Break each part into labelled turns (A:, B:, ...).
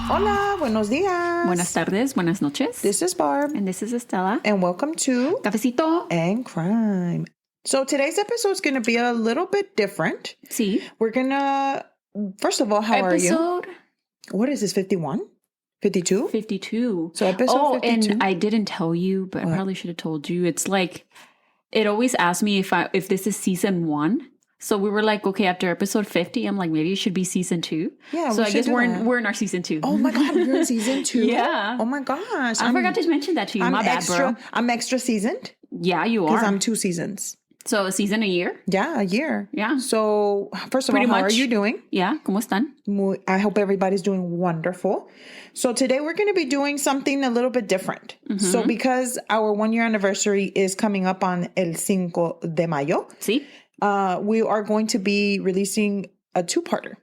A: Hola, buenos días.
B: Buenas tardes, buenas noches.
A: This is Barb.
B: And this is Estela.
A: And welcome to
B: Cafecito
A: and Crime. So today's episode is going to be a little bit different.
B: Sí.
A: We're going to, first of all, how are you? What is this, 51? 52?
B: 52.
A: So episode 52.
B: And I didn't tell you, but I probably should have told you. It's like, it always asks me if this is season 1. So we were like, okay, after episode 50, I'm like, maybe it should be season 2.
A: Yeah,
B: so I guess we're in our season 2.
A: Oh my God, you're in season 2?
B: Yeah.
A: Oh my gosh.
B: I forgot to mention that to you. My bad, bro.
A: I'm extra seasoned.
B: Yeah, you are.
A: Because I'm 2 seasons.
B: So a season a year?
A: Yeah, a year.
B: Yeah.
A: So first of all, how are you doing?
B: Yeah, ¿cómo están?
A: I hope everybody's doing wonderful. So today we're going to be doing something a little bit different. Mm-hmm. So because our 1-year anniversary is coming up on el 5 de mayo.
B: Sí.
A: We are going to be releasing a 2-parter.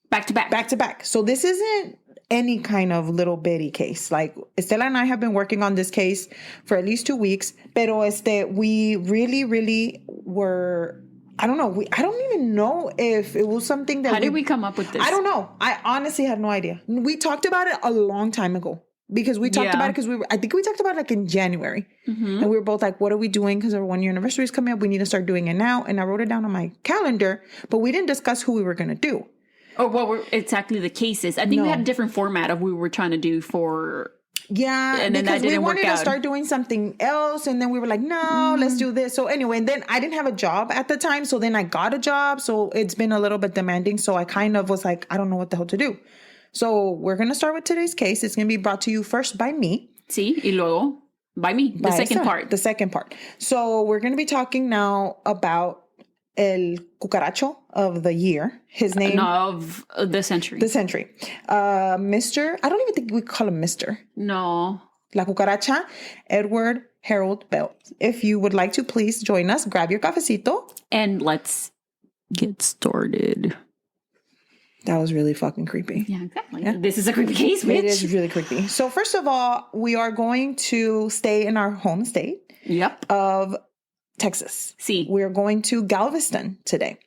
B: Back to back.
A: Back to back. So this isn't any kind of little bitty case. Like Estela and I have been working on this case for at least 2 weeks. Pero we really were, I don't know. I don't even know if it was something that
B: How did we come up with this?
A: I don't know. I honestly have no idea. We talked about it a long time ago. Because we talked about it because I think we talked about it like in January. Mm-hmm. And we were both like, what are we doing? Because our 1-year anniversary is coming up. We need to start doing it now. And I wrote it down on my calendar, but we didn't discuss who we were going to do.
B: Or what were exactly the cases. I think we had a different format of what we were trying to do for.
A: Yeah,
B: and then
A: because
B: that didn't
A: we wanted
B: work out.
A: To start doing something else. And then we were like, no, let's do this. So anyway, and then I didn't have a job at the time. So then I got a job. So it's been a little bit demanding. So I kind of was like, I don't know what the hell to do. So we're going to start with today's case. It's going to be brought to you first by me.
B: Sí, y luego by me. The second part.
A: The second part. So we're going to be talking now about el cucaracho of the year. His name.
B: No, of the century.
A: The century. Mr. I don't even think we call him Mr.
B: No.
A: La cucaracha, Edward Harold Bell. If you would like to, please join us. Grab your cafecito.
B: And let's get started.
A: That was really fucking creepy.
B: Yeah, exactly. Yeah. This is a creepy case, bitch.
A: It is really creepy. So first of all, we are going to stay in our home state of Texas.
B: Sí.
A: We're going to Galveston today.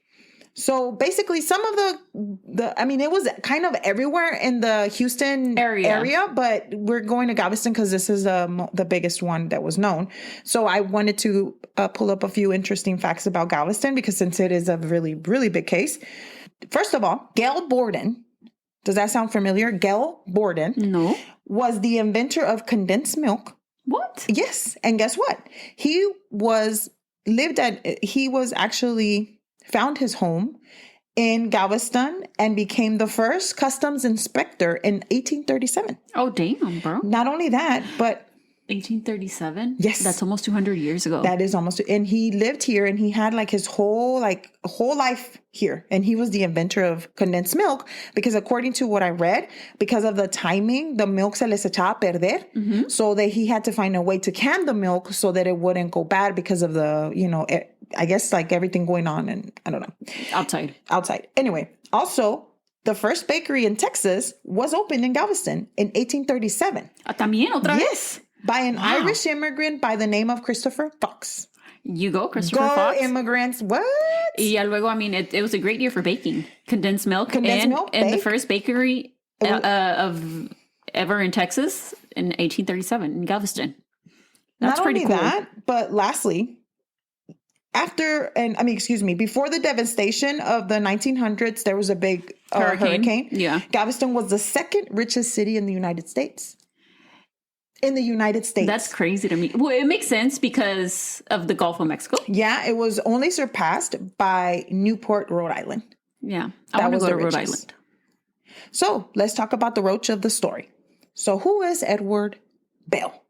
A: So basically some of it was kind of everywhere in the Houston area, but we're going to Galveston because this is the biggest one that was known. So I wanted to pull up a few interesting facts about Galveston because since it is a really, really big case. First of all, Gail Borden, does that sound familiar? Gail Borden
B: no,
A: was the inventor of condensed milk.
B: What?
A: Yes. And guess what? He actually found his home in Galveston and became the first customs inspector in 1837.
B: Oh, damn, bro.
A: Not only that, but
B: 1837?
A: Yes.
B: That's almost 200 years ago.
A: That is almost, and he lived here and he had like his whole life here. And he was the inventor of condensed milk because according to what I read, because of the timing, the milk se les echaba a perder. Mm-hmm. So that he had to find a way to can the milk so that it wouldn't go bad because of the, I guess like everything going on and I don't know. Outside. Anyway, also the first bakery in Texas was opened in Galveston in 1837.
B: También otra vez?
A: Yes. By an Irish immigrant by the name of Christopher Fox.
B: You go, Christopher Fox.
A: Go, immigrants. What?
B: Yeah, luego, it was a great year for baking. Condensed milk. And the first bakery of ever in Texas in 1837 in Galveston. That's pretty cool. Not only that,
A: but lastly, before the devastation of the 1900s, there was a big hurricane.
B: Yeah.
A: Galveston was the second richest city in the United States.
B: That's crazy to me. Well, it makes sense because of the Gulf of Mexico.
A: Yeah, it was only surpassed by Newport, Rhode Island.
B: Yeah, I want to go to Rhode Island.
A: So let's talk about the roach of the story. So who is Edward Bell?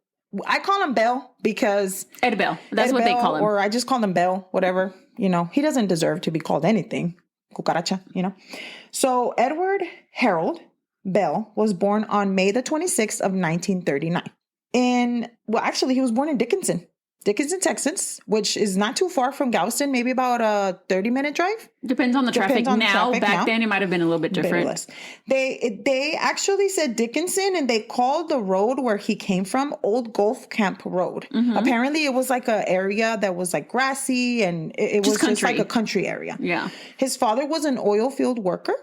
A: I call him Bell because...
B: Ed Bell. That's what they call him.
A: Or I just call him Bell, whatever. He doesn't deserve to be called anything. Cucaracha, So Edward Harold Bell was born on May the 26th of 1939. He was born in Dickinson, Texas, which is not too far from Galveston, maybe about a 30-minute drive.
B: Depends on the traffic now. Back then, it might have been a little bit different.
A: They actually said Dickinson, and they called the road where he came from Old Gulf Camp Road. Mm-hmm. Apparently, it was like an area that was like grassy, and it was just like a country area.
B: Yeah.
A: His father was an oil field worker,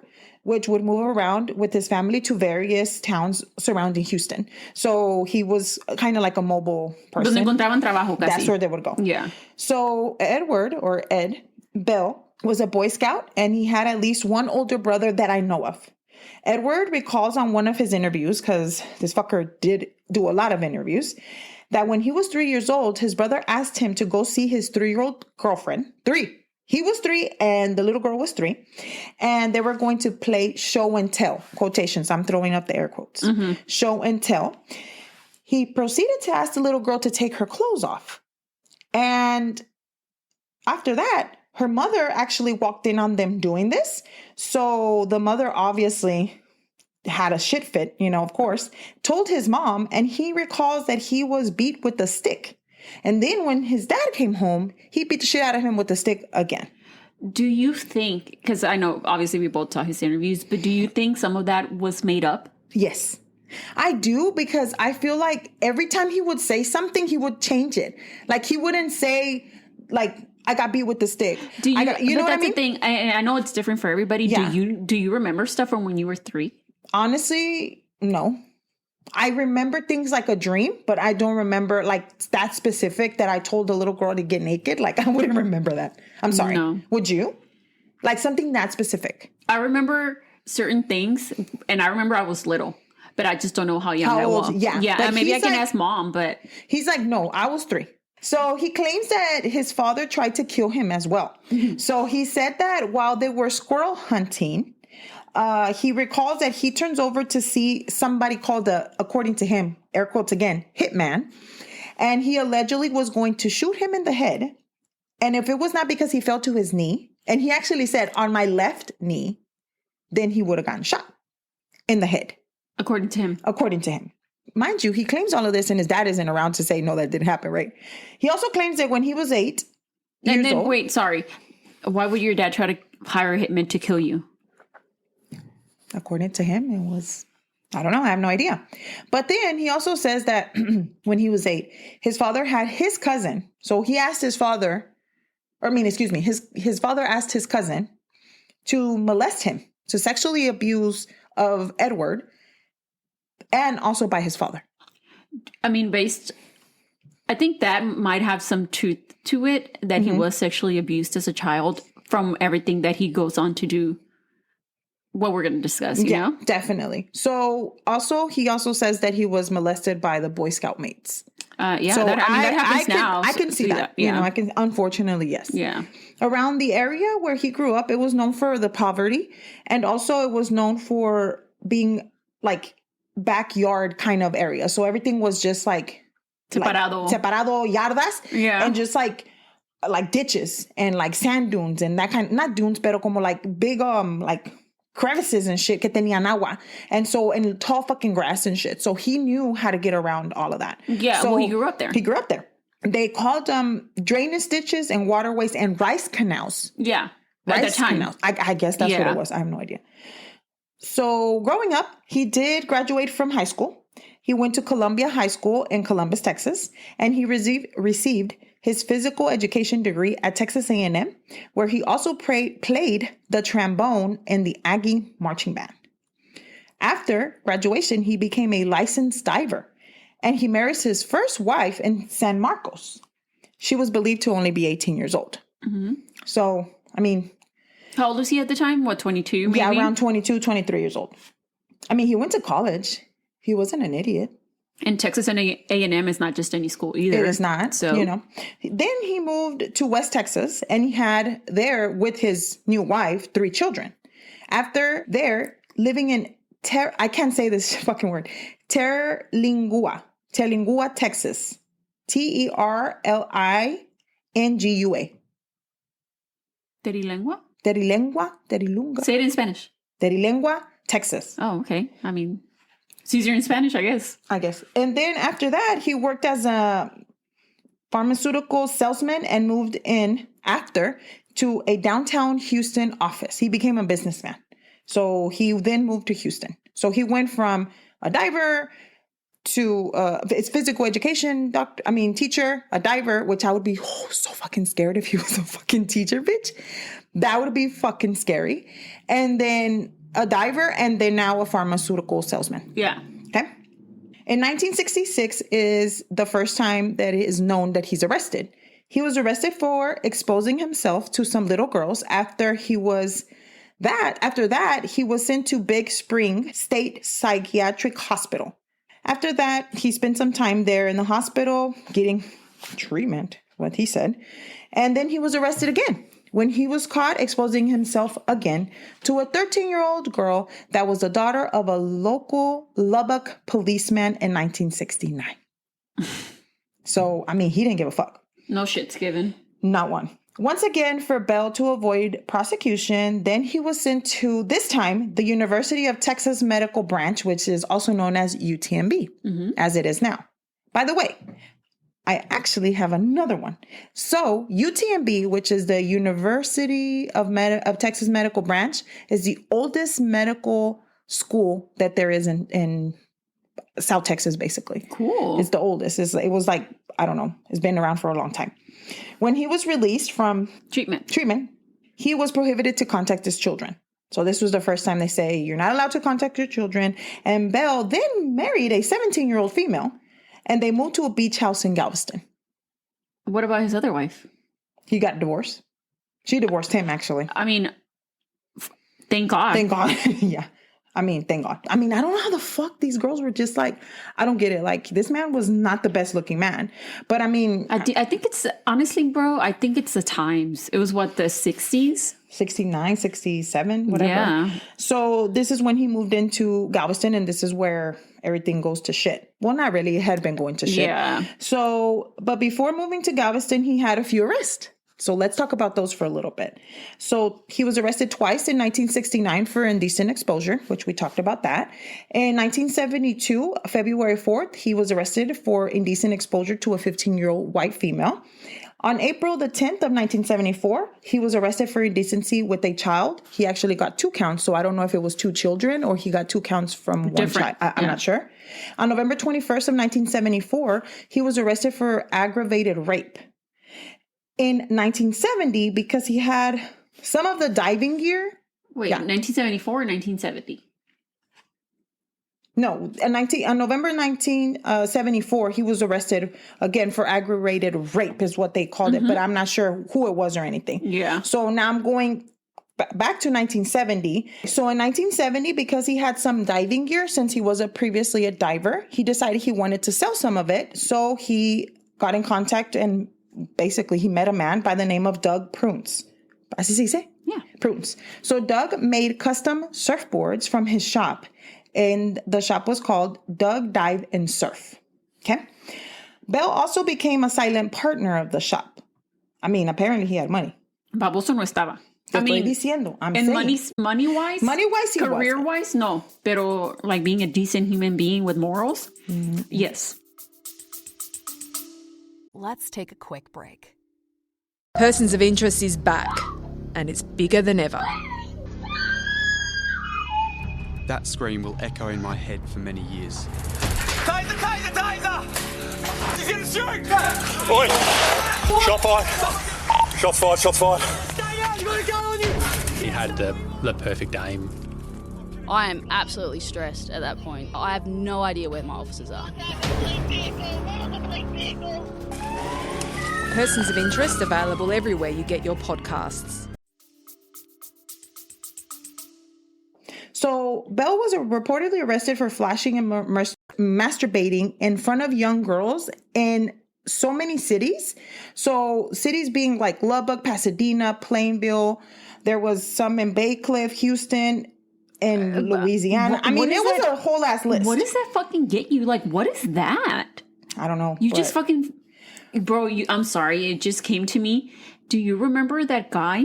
A: which would move around with his family to various towns surrounding Houston. So he was kind of like a mobile person.
B: Donde encontraban trabajo, casi.
A: That's where they would go.
B: Yeah.
A: So Edward, or Ed Bell, was a Boy Scout, and he had at least one older brother that I know of. Edward recalls on one of his interviews, because this fucker did do a lot of interviews, that when he was 3 years old, his brother asked him to go see his 3-year-old girlfriend. 3. He was 3 and the little girl was 3. And they were going to play show and tell. Quotations. I'm throwing up the air quotes. Mm-hmm. Show and tell. He proceeded to ask the little girl to take her clothes off. And after that, her mother actually walked in on them doing this. So the mother obviously had a shit fit, of course, told his mom, and he recalls that he was beat with a stick. And then when his dad came home, he beat the shit out of him with the stick again.
B: Do you think, because I know obviously we both saw his interviews, but do you think some of that was made up?
A: Yes. I do, because I feel like every time he would say something, he would change it. Like he wouldn't say like, I got beat with the stick.
B: Do you,
A: you know what I mean?
B: The thing. I know it's different for everybody. Yeah. Do you remember stuff from when you were 3?
A: Honestly, no. I remember things like a dream, but I don't remember like that specific that I told the little girl to get naked. Like I wouldn't remember that. I'm sorry. No. Would you? Like something that specific?
B: I remember certain things, and I remember I was little, but I just don't know how young I was. Yeah. Maybe I can ask mom, but
A: he's like, no, I was 3. So he claims that his father tried to kill him as well. Mm-hmm. So he said that while they were squirrel hunting, he recalls that he turns over to see somebody called, according to him, air quotes again, hitman. And he allegedly was going to shoot him in the head. And if it was not because he fell to his knee, and he actually said on my left knee, then he would have gotten shot in the head.
B: According to him.
A: Mind you, he claims all of this, and his dad isn't around to say, no, that didn't happen, right? He also claims that when he was 8 years old...
B: Wait, sorry. Why would your dad try to hire a hitman to kill you?
A: According to him, it was... I don't know. I have no idea. But then he also says that when he was 8, his father had his cousin. So he asked his father... his father asked his cousin to molest him, to sexually abuse of Edward... and also by his father.
B: I mean, I think that might have some truth to it, that he was sexually abused as a child from everything that he goes on to do, what we're going to discuss, you know?
A: Definitely. So he also says that he was molested by the Boy Scout mates.
B: So that happens now.
A: I can see that. Yeah. Unfortunately, yes.
B: Yeah.
A: Around the area where he grew up, it was known for the poverty. And also it was known for being like backyard kind of area. So everything was just like separado yardas. Yeah. And just like ditches and like sand dunes and that kind, not dunes, pero como like big like crevices and shit que tenían agua. And tall fucking grass and shit. So he knew how to get around all of that.
B: Yeah. So he grew up there.
A: They called drainage ditches and waterways and rice canals.
B: Yeah. At that time.
A: Canals. I guess that's what it was. I have no idea. So growing up, he did graduate from high school. He went to Columbia High School in Columbus, Texas, and he received his physical education degree at Texas A&M, where he also played the trombone in the Aggie marching band. After graduation, he became a licensed diver, and he marries his first wife in San Marcos. She was believed to only be 18 years old. Mm-hmm. So, I mean...
B: How old was he at the time? 22 maybe?
A: Yeah, around 22, 23 years old. I mean, he went to college. He wasn't an idiot.
B: And Texas A&M is not just any school either.
A: It is not, so. Then he moved to West Texas, and he had there, with his new wife, 3 children. After there, living in, I can't say this fucking word, Terlingua, Texas. Terlingua. Terilengua.
B: Say it in Spanish.
A: Terilengua, Texas.
B: Oh, okay. I mean, it's easier in Spanish, I guess.
A: And then after that, he worked as a pharmaceutical salesman and moved in after to a downtown Houston office. He became a businessman. So he then moved to Houston. So he went from a diver to his physical education teacher, a diver, which I would be so fucking scared if he was a fucking teacher, bitch. That would be fucking scary. And then a diver, and then now a pharmaceutical salesman.
B: Yeah.
A: Okay. In 1966 is the first time that it is known that he's arrested. He was arrested for exposing himself to some little girls. After that, he was sent to Big Spring State Psychiatric Hospital. After that, he spent some time there in the hospital getting treatment, what he said. And then he was arrested again when he was caught exposing himself again to a 13-year-old girl that was the daughter of a local Lubbock policeman in 1969. So, he didn't give a fuck.
B: No shit's given.
A: Not one. Once again, for Bell to avoid prosecution, then he was sent to, this time, the University of Texas Medical Branch, which is also known as UTMB, as it is now. By the way, I actually have another one. So UTMB, which is the University of Texas Medical Branch, is the oldest medical school that there is in South Texas, basically.
B: Cool.
A: It's the oldest. It was like, I don't know. It's been around for a long time. When he was released from treatment, he was prohibited to contact his children. So this was the first time they say, you're not allowed to contact your children. And Bell then married a 17-year-old female, and they moved to a beach house in Galveston.
B: What about his other wife?
A: He got divorced. She divorced him, actually.
B: Thank God.
A: Thank God. Yeah. Thank God. I don't know how the fuck these girls were just like, I don't get it. Like, this man was not the best looking man. But I think
B: it's, honestly, bro, I think it's the times. It was what, the 60s?
A: 69, 67, whatever.
B: Yeah.
A: So this is when he moved into Galveston, and this is where everything goes to shit. Well, not really. It had been going to shit.
B: Yeah.
A: So, but before moving to Galveston, he had a few arrests. So let's talk about those for a little bit. So he was arrested twice in 1969 for indecent exposure, which we talked about that. In 1972, February 4th, he was arrested for indecent exposure to a 15-year-old white female. On April the 10th of 1974, he was arrested for indecency with a child. He actually got 2 counts. So I don't know if it was 2 children or he got 2 counts from one child. I'm not sure. On November 21st of 1974, he was arrested for aggravated rape. In 1970, because he had some of the diving gear.
B: Wait, 1974 or 1970?
A: No, on November 1974, he was arrested again for aggravated rape is what they called it, but I'm not sure who it was or anything.
B: Yeah.
A: So now I'm going back to 1970. So in 1970, because he had some diving gear, since he was previously a diver, he decided he wanted to sell some of it. So he got in contact and basically he met a man by the name of Doug Prunes. Así se dice?
B: Yeah.
A: Prunes. So Doug made custom surfboards from his shop, and the shop was called Doug Dive and Surf. Okay. Bell also became a silent partner of the shop. Apparently he had money.
B: Baboso no estaba.
A: Estoy diciendo. I'm
B: and
A: saying.
B: money-wise?
A: Money-wise, he was.
B: Career-wise, no. Pero like being a decent human being with morals, yes.
C: Let's take a quick break. Persons of Interest is back, and it's bigger than ever.
D: That scream will echo in my head for many years.
E: Taser! Taser! He's gonna shoot!
F: Oi! Shot fired! Shots fired! Shots fired!
E: Stay down! You gotta go on you!
G: He had the perfect aim.
H: I am absolutely stressed at that point. I have no idea where my officers are.
C: Persons of Interest available everywhere you get your podcasts.
A: So Bell was reportedly arrested for flashing and masturbating in front of young girls in so many cities. So cities being like Lubbock, Pasadena, Plainville. There was some in Bay Cliff, Houston, and Louisiana. It was a whole ass list.
B: What does that fucking get you? Like, what is that?
A: I don't know.
B: Just fucking... Bro, I'm sorry. It just came to me. Do you remember that guy?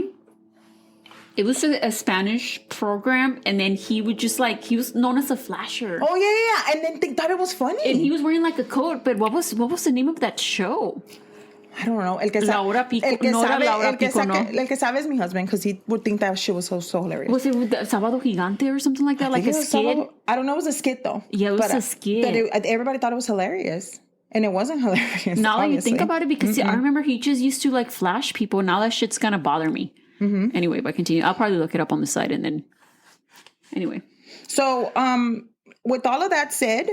B: It was a Spanish program, and then he would just he was known as a flasher.
A: Oh, yeah. And then they thought it was funny.
B: And he was wearing like a coat, but what was the name of that show?
A: I don't know. El que
B: Laura Pico.
A: El que
B: No era Laura Pico, no.
A: El que sabe is my husband because he would think that shit was so hilarious.
B: Was it Sábado Gigante or something like that? Like a skit?
A: I don't know. It was a skit though.
B: Yeah, it was a skit.
A: Everybody thought it was hilarious. And it wasn't hilarious.
B: Now that you think about it, because I remember he just used to like flash people. Now that shit's gonna bother me. Anyway, but continue. I'll probably look it up on the site and then. Anyway.
A: So, with all of that said,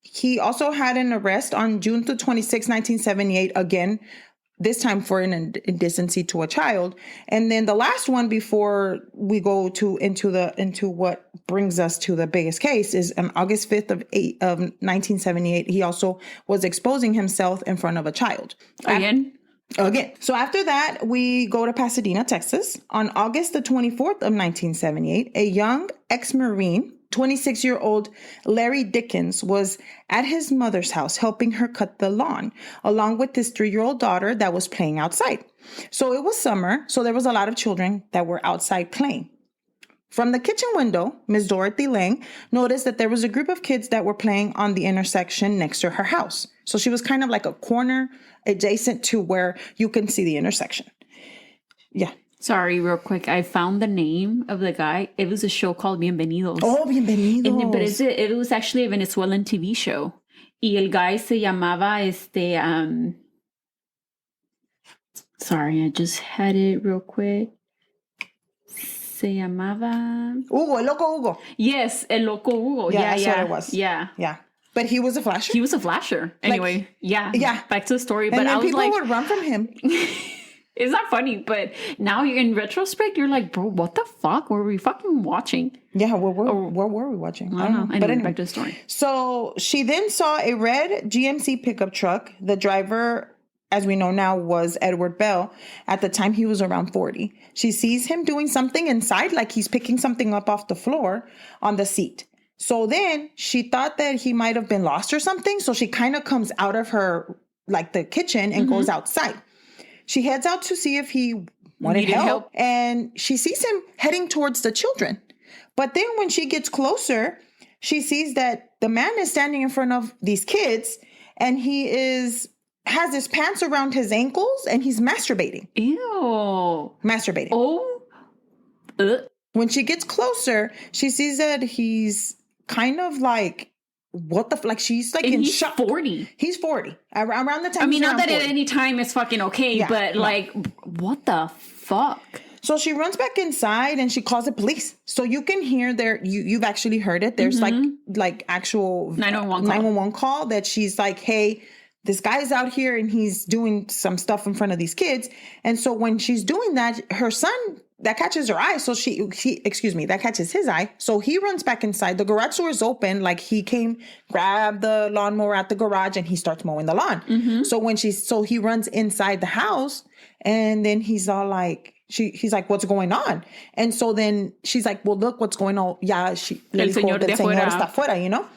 A: he also had an arrest on June 26, 1978. Again, this time for an indecency to a child. And then the last one before we go into what brings us to the biggest case is on August 5th of 1978. He also was exposing himself in front of a child. Again. So after that, we go to Pasadena, Texas. On August the 24th of 1978, a young ex-Marine, 26-year-old Larry Dickens, was at his mother's house helping her cut the lawn, along with his 3-year-old daughter that was playing outside. So it was summer, so there was a lot of children that were outside playing. From the kitchen window, Miss Dorothy Lang noticed that there was a group of kids that were playing on the intersection next to her house. So she was kind of like a corner adjacent to where you can see the intersection. Yeah.
B: Sorry, real quick. I found the name of the guy. It was a show called Bienvenidos.
A: Oh, Bienvenidos.
B: But it was actually a Venezuelan TV show. Y el guy se llamaba sorry, I just had it real quick. Se llamaba...
A: Hugo, El Loco Hugo.
B: Yes, El Loco Hugo.
A: Yeah, that's what it was.
B: Yeah.
A: Yeah. But he was a flasher?
B: He was a flasher. Anyway, yeah. Back to the story. But
A: and then
B: I was
A: people would run from him.
B: It's not funny, but now in retrospect, you're like, bro, what the fuck were we fucking watching?
A: Yeah, what were we watching?
B: I don't know.
A: But anyway,
B: back to the story.
A: So she then saw a red GMC pickup truck. The driver, as we know now, was Edward Bell. At the time, he was around 40. She sees him doing something inside, like he's picking something up off the floor on the seat. So then she thought that he might have been lost or something. So she kind of comes out of her, like the kitchen and goes outside. She heads out to see if he wanted help. And she sees him heading towards the children. But then when she gets closer, she sees that the man is standing in front of these kids and he has his pants around his ankles and he's masturbating.
B: Ew.
A: Masturbating.
B: Oh.
A: When she gets closer, she sees that he's kind of like, what the like she's like in shock.
B: 40.
A: He's 40. Around the time.
B: I mean, not that 40. At any time is fucking okay, but like, what the fuck?
A: So she runs back inside and she calls the police. So you can hear you've actually heard it. There's like actual 911 call that she's like, hey, this guy's out here and he's doing some stuff in front of these kids. And so when she's doing that, her son, that catches her eye. So that catches his eye. So he runs back inside. The garage door is open. Like he came, grabbed the lawnmower at the garage and he starts mowing the lawn. So he runs inside the house and then he's all like, he's like, what's going on? And so then she's like, well, look what's going on. Yeah, el señor está fuera, you know?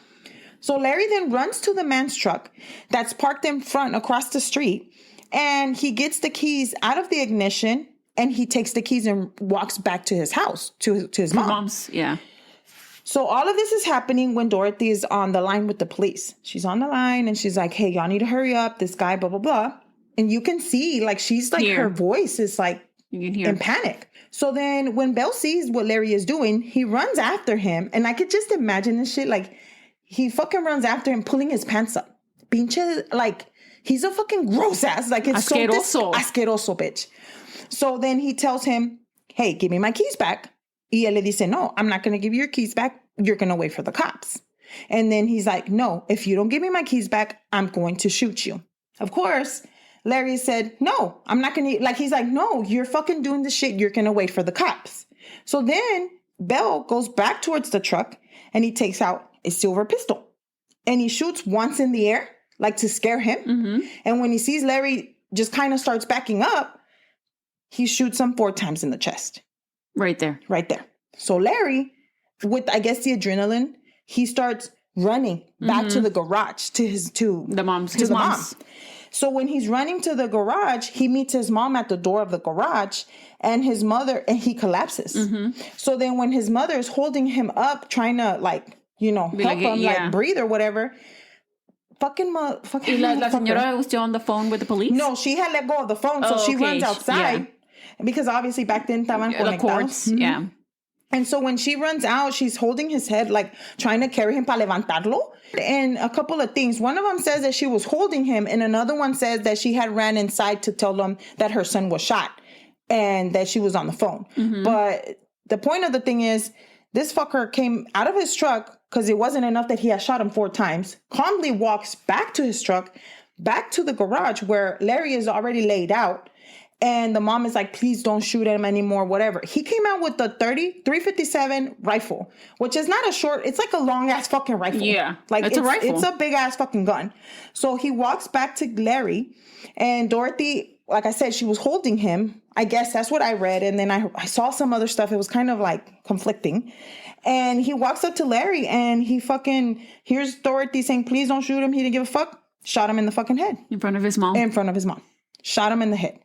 A: So Larry then runs to the man's truck that's parked in front across the street and he gets the keys out of the ignition and he takes the keys and walks back to his house, to his mom's.
B: Yeah.
A: So all of this is happening when Dorothy is on the line with the police. She's on the line and she's like, hey, y'all need to hurry up. This guy, blah, blah, blah. And you can see like she's like, her voice is like in panic. So then when Bell sees what Larry is doing, he runs after him. And I could just imagine this shit. Like he fucking runs after him, pulling his pants up. Pinche, like he's a fucking gross ass. Like it's
B: asqueroso.
A: Asqueroso, bitch. So then he tells him, hey, give me my keys back. Y él le dice, no, I'm not going to give you your keys back. You're going to wait for the cops. And then he's like, no, if you don't give me my keys back, I'm going to shoot you. Of course, Larry said, no, I'm not going to. Like, he's like, no, you're fucking doing this shit. You're going to wait for the cops. So then Bell goes back towards the truck and he takes out a silver pistol and he shoots once in the air, like to scare him. And when he sees Larry just kind of starts backing up, he shoots him 4 times in the chest.
B: Right there.
A: So Larry, with, I guess, the adrenaline, he starts running back to the garage to his mom. So when he's running to the garage, he meets his mom at the door of the garage and his mother, and he collapses. So then when his mother is holding him up, trying to like, help him like breathe or whatever, fucking
B: La señora was still on the phone with the police?
A: No, she had let go of the phone, so she runs outside. Yeah. Because obviously back then estaban conectados.
B: Yeah.
A: And so when she runs out, she's holding his head, like trying to carry him para levantarlo. And a couple of things. One of them says that she was holding him, and another one says that she had ran inside to tell them that her son was shot and that she was on the phone. But the point of the thing is, this fucker came out of his truck because it wasn't enough that he had shot him 4 times, calmly walks back to his truck, back to the garage where Larry is already laid out. And the mom is like, please don't shoot him anymore, whatever. He came out with the 357 rifle, which is not a short, it's like a long ass fucking rifle.
B: Yeah.
A: Like
B: it's a rifle.
A: It's a big ass fucking gun. So he walks back to Larry, and Dorothy, like I said, she was holding him. I guess that's what I read. And then I saw some other stuff. It was kind of like conflicting. And he walks up to Larry and he fucking hears Dorothy saying, please don't shoot him. He didn't give a fuck. Shot him in the fucking head.
B: In front of his mom.
A: In front of his mom. Shot him in the head.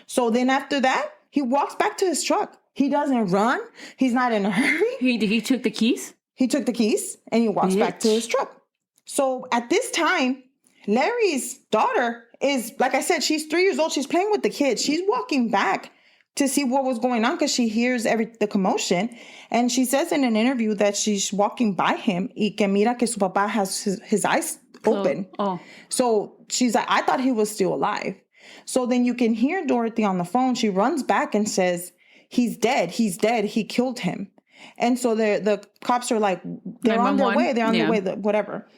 A: So then after that, he walks back to his truck. He doesn't run. He's not in a hurry.
B: He took the keys?
A: He took the keys and he walks back to his truck. So at this time, Larry's daughter is, like I said, she's 3 years old. She's playing with the kids. She's walking back to see what was going on because she hears the commotion. And she says in an interview that she's walking by him y que mira que su papá has his eyes open.
B: Oh.
A: So she's like, I thought he was still alive. So then you can hear Dorothy on the phone. She runs back and says, he's dead. He's dead. He killed him. And so the cops are like, they're on their way. They're on their way, whatever.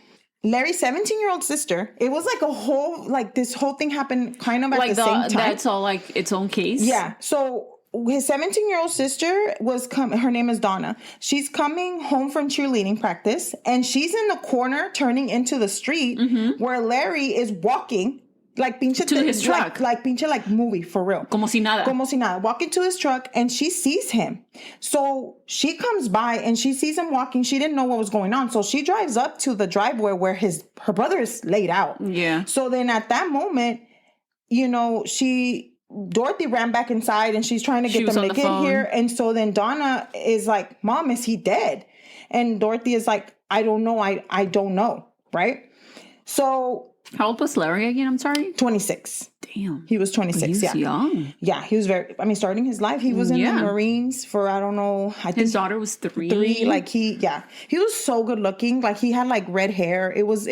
A: Larry's 17-year-old sister, it was like a whole, like this whole thing happened kind of at the same time.
B: That's all like its own case?
A: Yeah. So his 17-year-old sister her name is Donna. She's coming home from cheerleading practice and she's in the corner turning into the street where Larry is walking. Like pinche
B: to his truck.
A: Like pinche like movie, for real.
B: Como si nada.
A: Como si nada. Walking to his truck and she sees him. So she comes by and she sees him walking. She didn't know what was going on. So she drives up to the driveway where her brother is laid out.
B: Yeah.
A: So then at that moment, Dorothy ran back inside and she's trying to get them to get here. And so then Donna is like, Mom, is he dead? And Dorothy is like, I don't know. I don't know. Right? So...
B: How old was Larry again? I'm sorry?
A: 26.
B: Damn.
A: He was 26,
B: he was young.
A: Yeah, he was starting his life. He was in the Marines for, I don't know. I think
B: his daughter was 3.
A: 3, like he was so good looking. Like he had like red hair. He was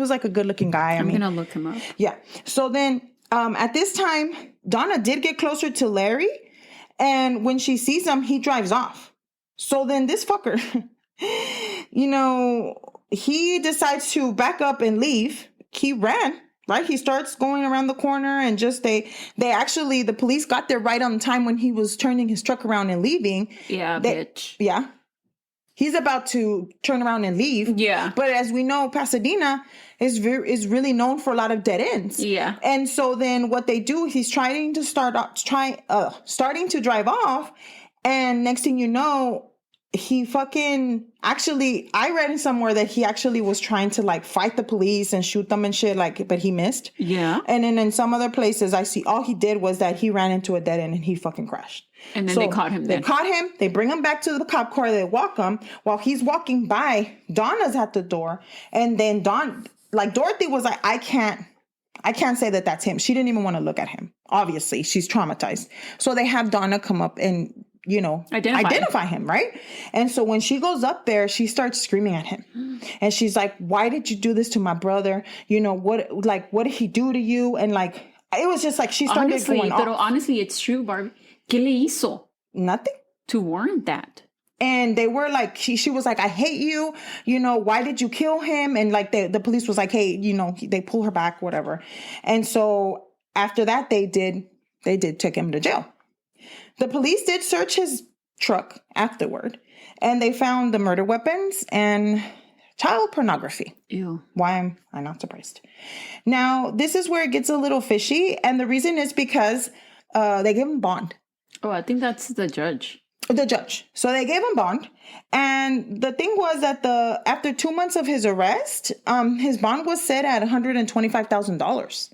A: like a good looking guy.
B: I'm going to look him up.
A: Yeah. So then at this time, Donna did get closer to Larry. And when she sees him, he drives off. So then this fucker, he decides to back up and leave. He ran, right? He starts going around the corner and just the police got there right on time when he was turning his truck around and leaving.
B: Yeah, bitch.
A: Yeah. He's about to turn around and leave. Yeah. But as we know, Pasadena is really known for a lot of dead ends. Yeah. And so then what they do, he's trying to starting to drive off. And next thing you know, he I read somewhere that he actually was trying to like fight the police and shoot them and shit, but he missed. Yeah. And then in some other places I see all he did was that he ran into a dead end and he fucking crashed.
B: And then they caught him.
A: They caught him. They bring him back to the cop car. They walk him. While he's walking by, Donna's at the door. And then Dorothy was like, I can't say that that's him. She didn't even want to look at him. Obviously, she's traumatized. So they have Donna come up and identify him, right? And so when she goes up there, she starts screaming at him. And she's like, why did you do this to my brother? What did he do to you? And it was just like she started going off.
B: Honestly, it's true, Barbie. ¿Qué le hizo?
A: Nothing.
B: To warrant that.
A: And they were like, she was like, I hate you. Why did you kill him? And the police was like, hey, they pull her back, whatever. And so after that, they did take him to jail. The police did search his truck afterward, and they found the murder weapons and child pornography.
B: Ew.
A: Why am I not surprised? Now, this is where it gets a little fishy, and the reason is because they gave him bond.
B: Oh, I think that's the judge.
A: The judge. So they gave him bond, and the thing was that after 2 months of his arrest, his bond was set at $125,000.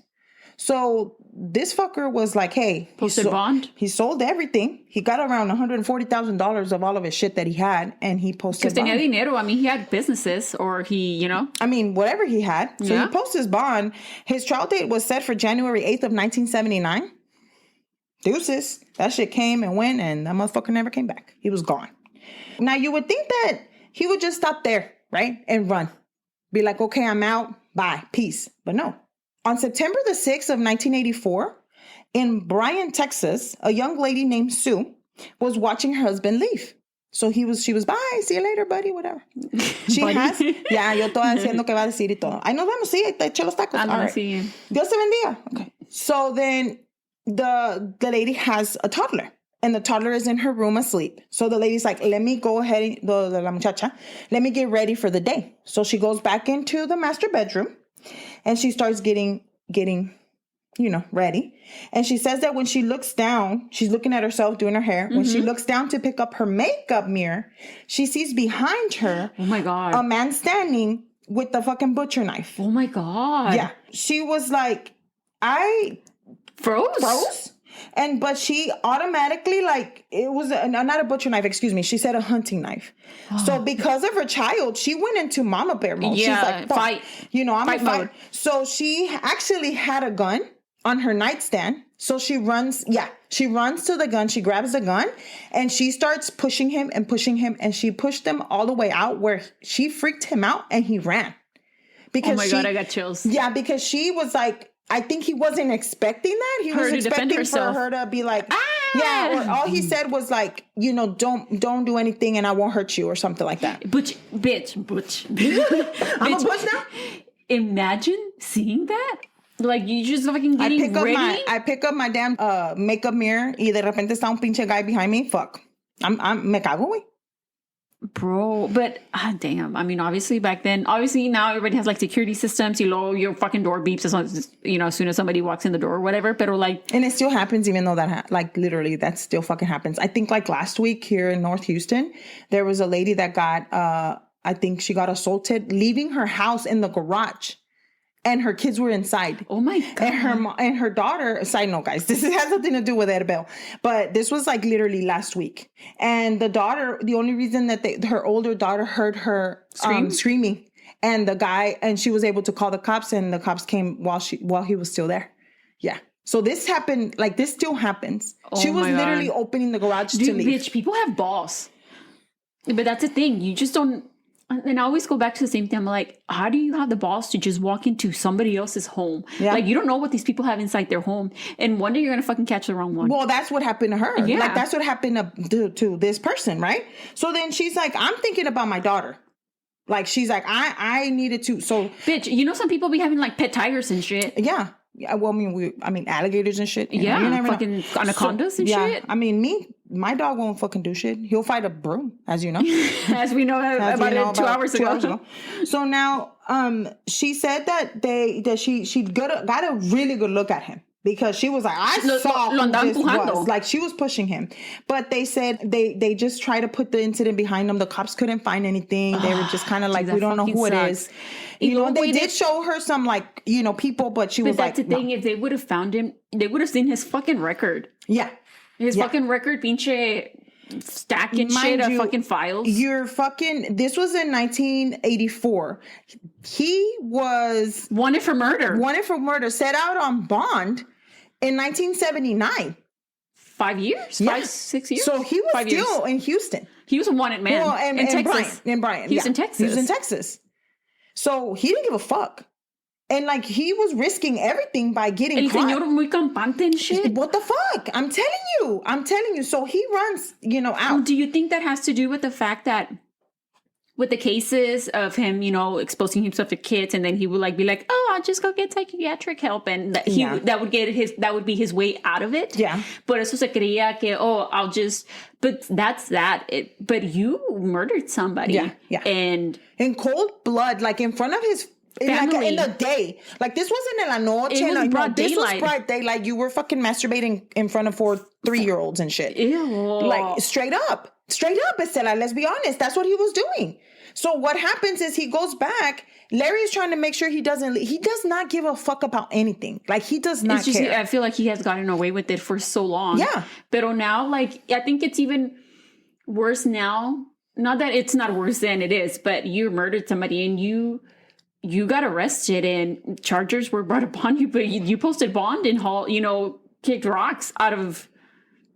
A: So this fucker was like, hey,
B: posted bond.
A: He sold everything. He got around $140,000 of all of his shit that he had, and he posted bond.
B: Because tenía dinero. I mean, he had businesses, or he, you know.
A: I mean, whatever he had. So he posted his bond. His trial date was set for January 8th of 1979. Deuces. That shit came and went, and that motherfucker never came back. He was gone. Now, you would think that he would just stop there, right? And run. Be like, okay, I'm out. Bye. Peace. But no. On September the 6th of 1984, in Bryan, Texas, a young lady named Sue was watching her husband leave. So she was, bye, see you later, buddy, whatever. She has, yo estoy haciendo que va a decir y todo. Ay, nos vemos, sí, te eché los tacos. All right. Dios te bendiga. Okay. So then the lady has a toddler, and the toddler is in her room asleep. So the lady's like, let me go ahead, la muchacha, let me get ready for the day. So she goes back into the master bedroom, and she starts getting, ready. And she says that when she looks down, she's looking at herself doing her hair. When she looks down to pick up her makeup mirror, she sees behind her,
B: oh my God,
A: a man standing with the fucking butcher knife.
B: Oh my God.
A: Yeah. She was like, I froze. But she automatically, it was not a butcher knife, excuse me. She said a hunting knife. So because of her child, she went into mama bear mode.
B: Yeah,
A: she's like, fight. I'm a fight. So she actually had a gun on her nightstand. So she runs to the gun. She grabs the gun and she starts pushing him. And she pushed him all the way out where she freaked him out and he ran. Because
B: oh my God, I got chills.
A: Yeah, because she was like, I think he wasn't expecting that. He was expecting for her to be like, yeah, or all he said was like, don't do anything and I won't hurt you or something like that.
B: Bitch.
A: I'm a butch now?
B: Imagine seeing that. Like, you just fucking getting ready.
A: I pick up my damn makeup mirror y de repente está un pinche guy behind me. Fuck. Me cago, güey.
B: Bro, but damn. I mean, obviously back then, now everybody has like security systems. Your fucking door beeps as soon as somebody walks in the door or whatever. But
A: and it still happens, even though that literally that still fucking happens. I think like last week here in North Houston, there was a lady that got I think she got assaulted leaving her house in the garage. And her kids were inside.
B: Oh my God.
A: And her daughter, side note, guys, this has nothing to do with Erbel, but this was like literally last week. And the daughter, the only reason that her older daughter heard her screaming, and she was able to call the cops, and the cops came while he was still there. Yeah. So this happened, this still happens.
B: Oh
A: she was literally opening the garage to leave.
B: Bitch, people have balls. But that's the thing. You just don't. And I always go back to the same thing. I'm like, how do you have the balls to just walk into somebody else's home? Yeah. Like, you don't know what these people have inside their home. And one day you're going to fucking catch the wrong one.
A: Well, that's what happened to her.
B: Yeah.
A: That's what happened to this person, right? So then she's like, I'm thinking about my daughter. Like, she's like, I needed to. So,
B: bitch, some people be having like pet tigers and shit.
A: Yeah. Well, I mean, alligators and shit.
B: Yeah, you never fucking anacondas and shit.
A: I mean, my dog won't fucking do shit. He'll fight a broom, as you know.
B: As we know about 2 hours ago.
A: So now, she said that she got a really good look at him. Because she was like, I saw who this was. Like, she was pushing him. But they said they just tried to put the incident behind them. The cops couldn't find anything. They were just kind of like, we don't know who it is. They did show her some, people, but she was like,
B: that's the thing. If they would have found him, they would have seen his fucking record.
A: Yeah.
B: His fucking record, pinche stacking shit of fucking files.
A: This was in 1984. He was
B: wanted for murder. Set
A: out on bond in 1979.
B: 5 years?
A: Yeah.
B: 6 years?
A: So he was still in Houston.
B: He was a wanted man.
A: Well, in Texas. Bryan.
B: He was in Texas.
A: He was in Texas. So he didn't give a fuck. And he was risking everything by getting caught.
B: El señor muy campante and shit.
A: What the fuck? I'm telling you. So he runs, out.
B: Do you think that has to do with the fact that with the cases of him, exposing himself to kids, and then he would be like, oh, I'll just go get psychiatric help, and that would be his way out of it.
A: Yeah.
B: Por eso se creía que, I'll just, but that's that. But you murdered somebody.
A: Yeah.
B: And
A: in cold blood, in front of his family. In the day. This wasn't en la noche.
B: It was broad
A: this
B: daylight.
A: was broad daylight. You were fucking masturbating in front of 3-year-olds and shit.
B: Ew.
A: Straight up, Estela, let's be honest. That's what he was doing. So what happens is he goes back. Larry is trying to make sure he does not give a fuck about anything. Like, he does not care.
B: I feel like he has gotten away with it for so long.
A: Yeah.
B: But now, like, I think it's even worse now. Not that it's not worse than it is, but you murdered somebody and you got arrested and charges were brought upon you, but you posted bond and kicked rocks out of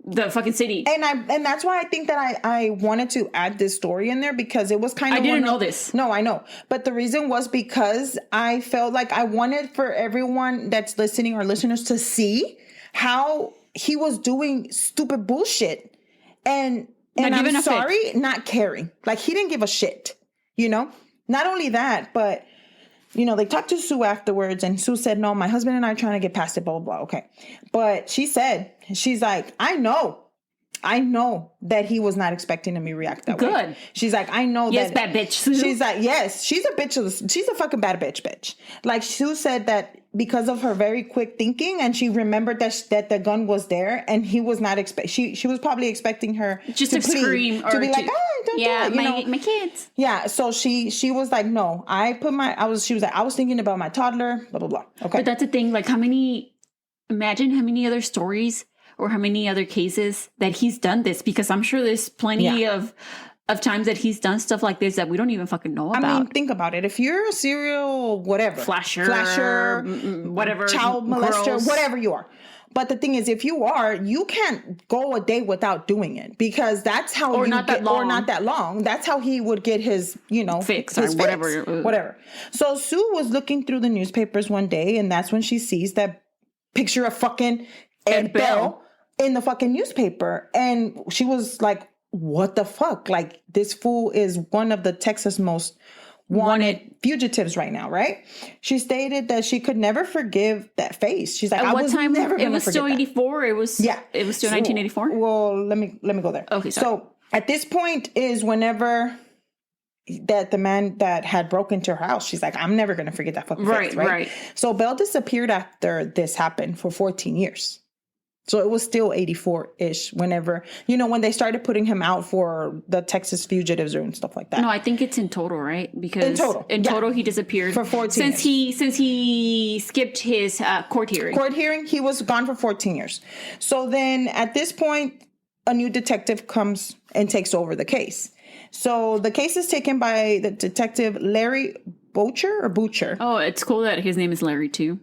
B: the fucking city.
A: And that's why I think that I wanted to add this story in there, because it was kind of...
B: I didn't know this.
A: No, I know. But the reason was because I felt like I wanted for everyone that's listening or listeners to see how he was doing stupid bullshit. And I'm sorry, not caring. Like, he didn't give a shit, Not only that, but... they talked to Sue afterwards, and Sue said, no, my husband and I are trying to get past it, blah, blah, blah. Okay. But she's like, I know that he was not expecting me to react that way. Good. She's like, I know that.
B: Yes, bad bitch, Sue.
A: She's like, yes, she's a bitch. She's a fucking bad bitch. Like, Sue said that because of her very quick thinking, and she remembered that the gun was there, and he was not she was probably expecting her
B: just to scream or
A: to be like, oh, don't do it,
B: my kids.
A: Yeah, so she was like, no, she was like, I was thinking about my toddler, blah blah blah. Okay,
B: but that's the thing. Like, imagine how many other stories or how many other cases that he's done this, because I'm sure there's plenty of times that he's done stuff like this that we don't even fucking know about.
A: I mean, think about it. If you're a serial whatever, flasher,
B: whatever,
A: child molester, whatever you are. But the thing is, if you are, you can't go a day without doing it, because that's how or not that long. That's how he would get his,
B: fix
A: his
B: or
A: whatever. So Sue was looking through the newspapers one day, and that's when she sees that picture of fucking Ed Bell in the fucking newspaper. And she was like, what the fuck? Like, this fool is one of the Texas most wanted fugitives right now, right? She stated that she could never forgive that face. She's like,
B: at what time?
A: Never
B: it was still 84. It was still 1984.
A: Well, let me go there.
B: Okay, sorry.
A: So at this point is whenever that the man that had broken into her house, she's like, I'm never gonna forget that fucking face, right? So Bell disappeared after this happened for 14 years. So it was still 84-ish whenever, when they started putting him out for the Texas fugitives and stuff like that.
B: No, I think it's in total, right? Because in total he disappeared
A: for 14
B: years. Since he skipped his court hearing. He was
A: gone for 14 years. So then at this point, a new detective comes and takes over the case. So the case is taken by the detective Larry Butcher.
B: Oh, it's cool that his name is Larry too.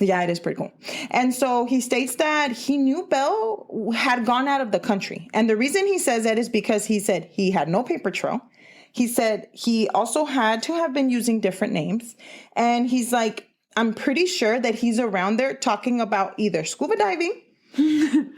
A: Yeah, it is pretty cool. And so he states that he knew Bell had gone out of the country. And the reason he says that is because he said he had no paper trail. He said he also had to have been using different names. And he's like, I'm pretty sure that he's around there talking about either scuba diving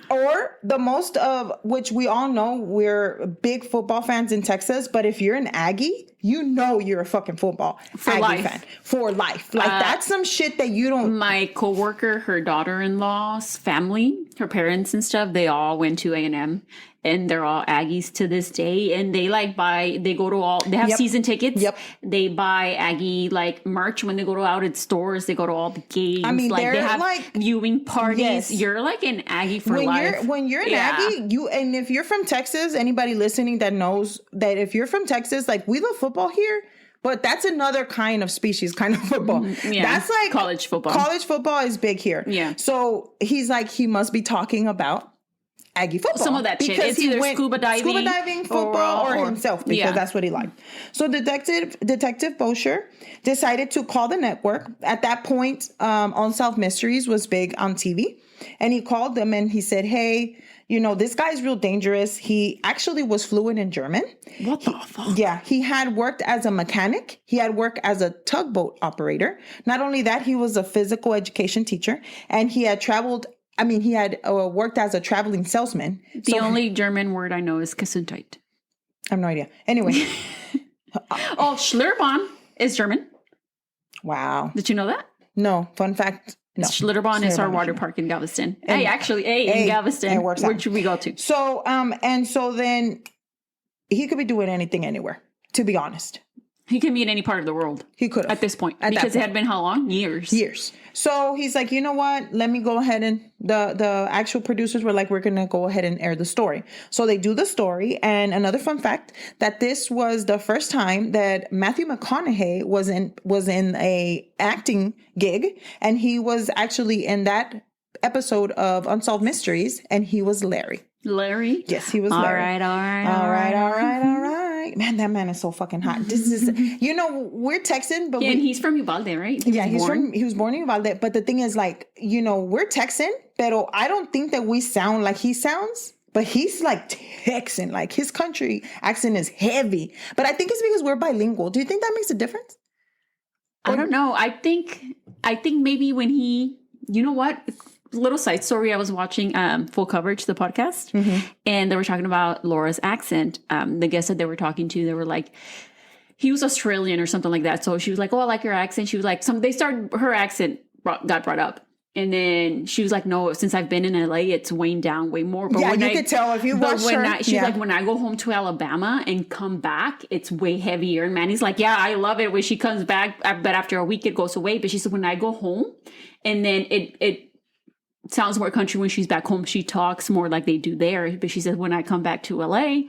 A: or the most of which we all know we're big football fans in Texas. But if you're an Aggie, you're a fucking football Aggie fan for life. Like, that's some shit that you don't. My
B: coworker, her daughter-in-law's family, her parents and stuff, they all went to A&M. And they're all Aggies to this day. And they they have season tickets. Yep. They buy Aggie merch when they go out at stores. They go to all the games. I mean, they have viewing parties. Yes. You're like an Aggie for life.
A: When you're an Aggie, and if you're from Texas, anybody listening that knows that if you're from Texas, we love football here. But that's another kind of kind of football. Yeah, that's like
B: college football.
A: College football is big here. Yeah. So he's like, he must be talking about Aggie football.
B: Some of that shit. It's either scuba diving,
A: football, or himself, because that's what he liked. So Detective Bosher decided to call the network. At that point, Unsolved Mysteries was big on TV. And he called them and he said, hey, this guy's real dangerous. He actually was fluent in German.
B: What the fuck?
A: Yeah. He had worked as a mechanic. He had worked as a tugboat operator. Not only that, he was a physical education teacher. And he had he had worked as a traveling salesman.
B: The only German word I know is Gesundheit.
A: I have no idea. Anyway.
B: Schlitterbahn is German.
A: Wow.
B: Did you know that?
A: No. Fun fact. No.
B: Schlitterbahn is our water park in Galveston. In Galveston. Where should we go to?
A: So, and so then he could be doing anything anywhere, to be honest.
B: He could be in any part of the world.
A: He could have.
B: At this point. Because it had been how long? Years.
A: So he's like, you know what? Let me go ahead and the actual producers were like, we're going to go ahead and air the story. So they do the story. And another fun fact, that this was the first time that Matthew McConaughey was in a acting gig. And he was actually in that episode of Unsolved Mysteries. And he was Larry.
B: Larry?
A: Yes, he was Larry.
B: All right.
A: Man, that man is so fucking hot. This is, we're texting, but
B: and he's from Uvalde, right?
A: He was born in Uvalde. But the thing is, like, we're texting, pero I don't think that we sound like he sounds. But he's like Texan, like his country accent is heavy. But I think it's because we're bilingual. Do you think that makes a difference?
B: I don't know. I think maybe when he, you know what? Little side story. I was watching Full Coverage, the podcast, and they were talking about Laura's accent. The guest that they were talking to, they were like, he was Australian or something like that. So she was like, oh, I like your accent. She was like, her accent got brought up. And then she was like, no, since I've been in LA, it's waned down way more. But
A: you could tell if you watch her.
B: She's like, when I go home to Alabama and come back, it's way heavier. And Manny's like, yeah, I love it when she comes back, but after a week it goes away. But she said, when I go home and then it sounds more country when she's back home. She talks more like they do there. But she says, when I come back to LA,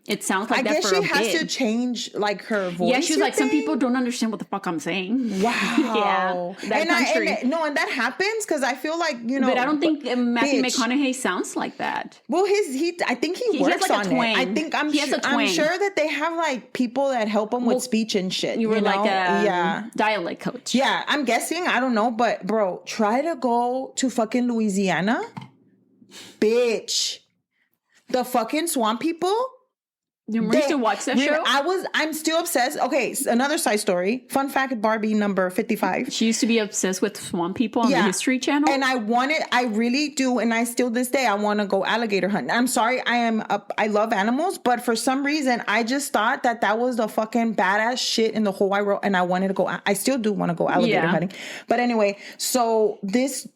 B: it sounds like that for a bit. I guess she has
A: to change like her voice.
B: Yeah, she's like, some people don't understand what the fuck I'm saying.
A: Wow.
B: Yeah.
A: And that happens because I feel like,
B: But I don't think Matthew McConaughey sounds like that.
A: Well, I think he works
B: has like
A: on it. I'm sure that they have like people that help him with speech and shit.
B: You were like a dialect coach.
A: Yeah, I'm guessing. I don't know. But bro, try to go to fucking Louisiana. Bitch. The fucking swamp people.
B: You used to watch that show?
A: I'm still obsessed. Okay, another side story. Fun fact, Barbie number 55.
B: She used to be obsessed with swamp people on the History Channel.
A: And I really do, and I still this day, I want to go alligator hunting. I'm sorry, I love animals, but for some reason, I just thought that was the fucking badass shit in the whole wide world, and I wanted to go, I still do want to go alligator hunting. But anyway, so this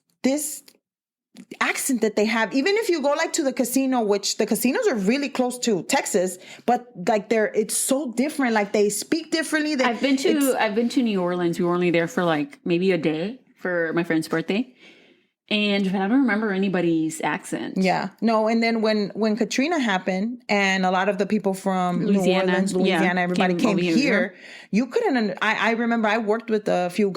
A: accent that they have, even if you go like to the casino, which the casinos are really close to Texas, but like it's so different. Like they speak differently.
B: I've been to New Orleans. We were only there for like maybe a day for my friend's birthday, and I don't remember anybody's accent.
A: Yeah, no. And then when Katrina happened, and a lot of the people from New Orleans, Louisiana, everybody came here. You couldn't. I remember I worked with a few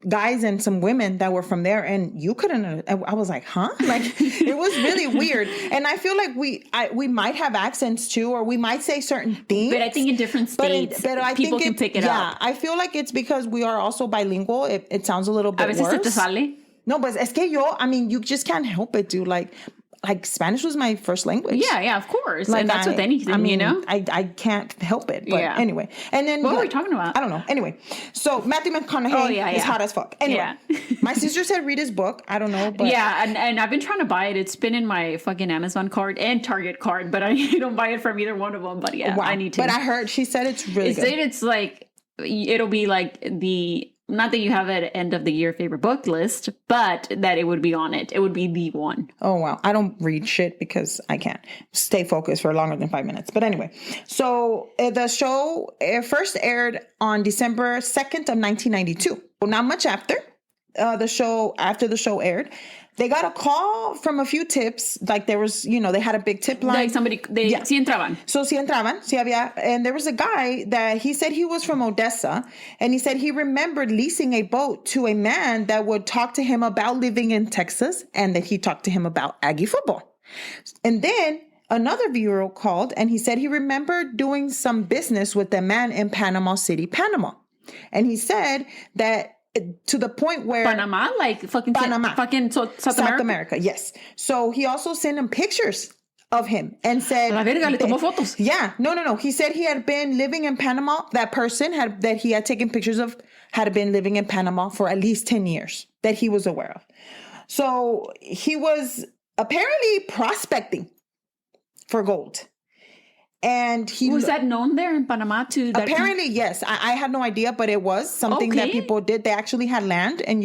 A: guys and some women that were from there, and you couldn't. I was like, huh? Like it was really weird. And I feel like we might have accents too, or we might say certain things.
B: But I think in different states, people can pick it up.
A: Yeah, I feel like it's because we are also bilingual. It sounds a little bit worse.
B: Se te sale.
A: No, but es que you just can't help it, dude. Like Spanish was my first language.
B: Yeah, of course. Like, and that's with anything,
A: I can't help it. But anyway. And then
B: what were we talking about?
A: I don't know. Anyway. So Matthew McConaughey is hot as fuck. Anyway. My sister said read his book. I don't know. But
B: and I've been trying to buy it. It's been in my fucking Amazon card and Target card, but I don't buy it from either one of them. But I need to.
A: But I heard she said it's really good.
B: It's like it'll be like not that you have an end of the year favorite book list, but that it would be on it. It would be the one.
A: Oh, wow. I don't read shit because I can't stay focused for longer than 5 minutes. But anyway, so the show first aired on December 2nd of 1992. Not much after the show aired. They got a call from a few tips. Like there was, they had a big tip line.
B: Like somebody, sí entraban.
A: So sí entraban, sí había. And there was a guy that he said he was from Odessa. And he said he remembered leasing a boat to a man that would talk to him about living in Texas. And that he talked to him about Aggie football. And then another viewer called and he said he remembered doing some business with a man in Panama City, Panama. And he said that to the point where
B: Panama, like fucking South
A: America, yes. So he also sent him pictures of him and said,
B: "La verga, le tomó fotos."
A: Yeah, no. He said he had been living in Panama. That person that he had taken pictures of had been living in Panama for at least 10 years that he was aware of. So he was apparently prospecting for gold. And he
B: was that known there in Panama too.
A: Apparently, yes. I had no idea, but it was something that people did. They actually had land, and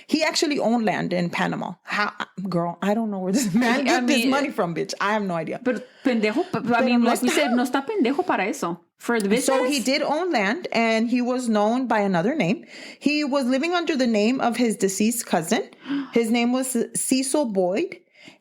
A: he actually owned land in Panama. How, girl? I don't know where this man got this money from, bitch. I have no idea.
B: But pendejo. I mean, like we said, no está pendejo para eso. For the business?
A: So he did own land, and he was known by another name. He was living under the name of his deceased cousin. His name was Cecil Boyd.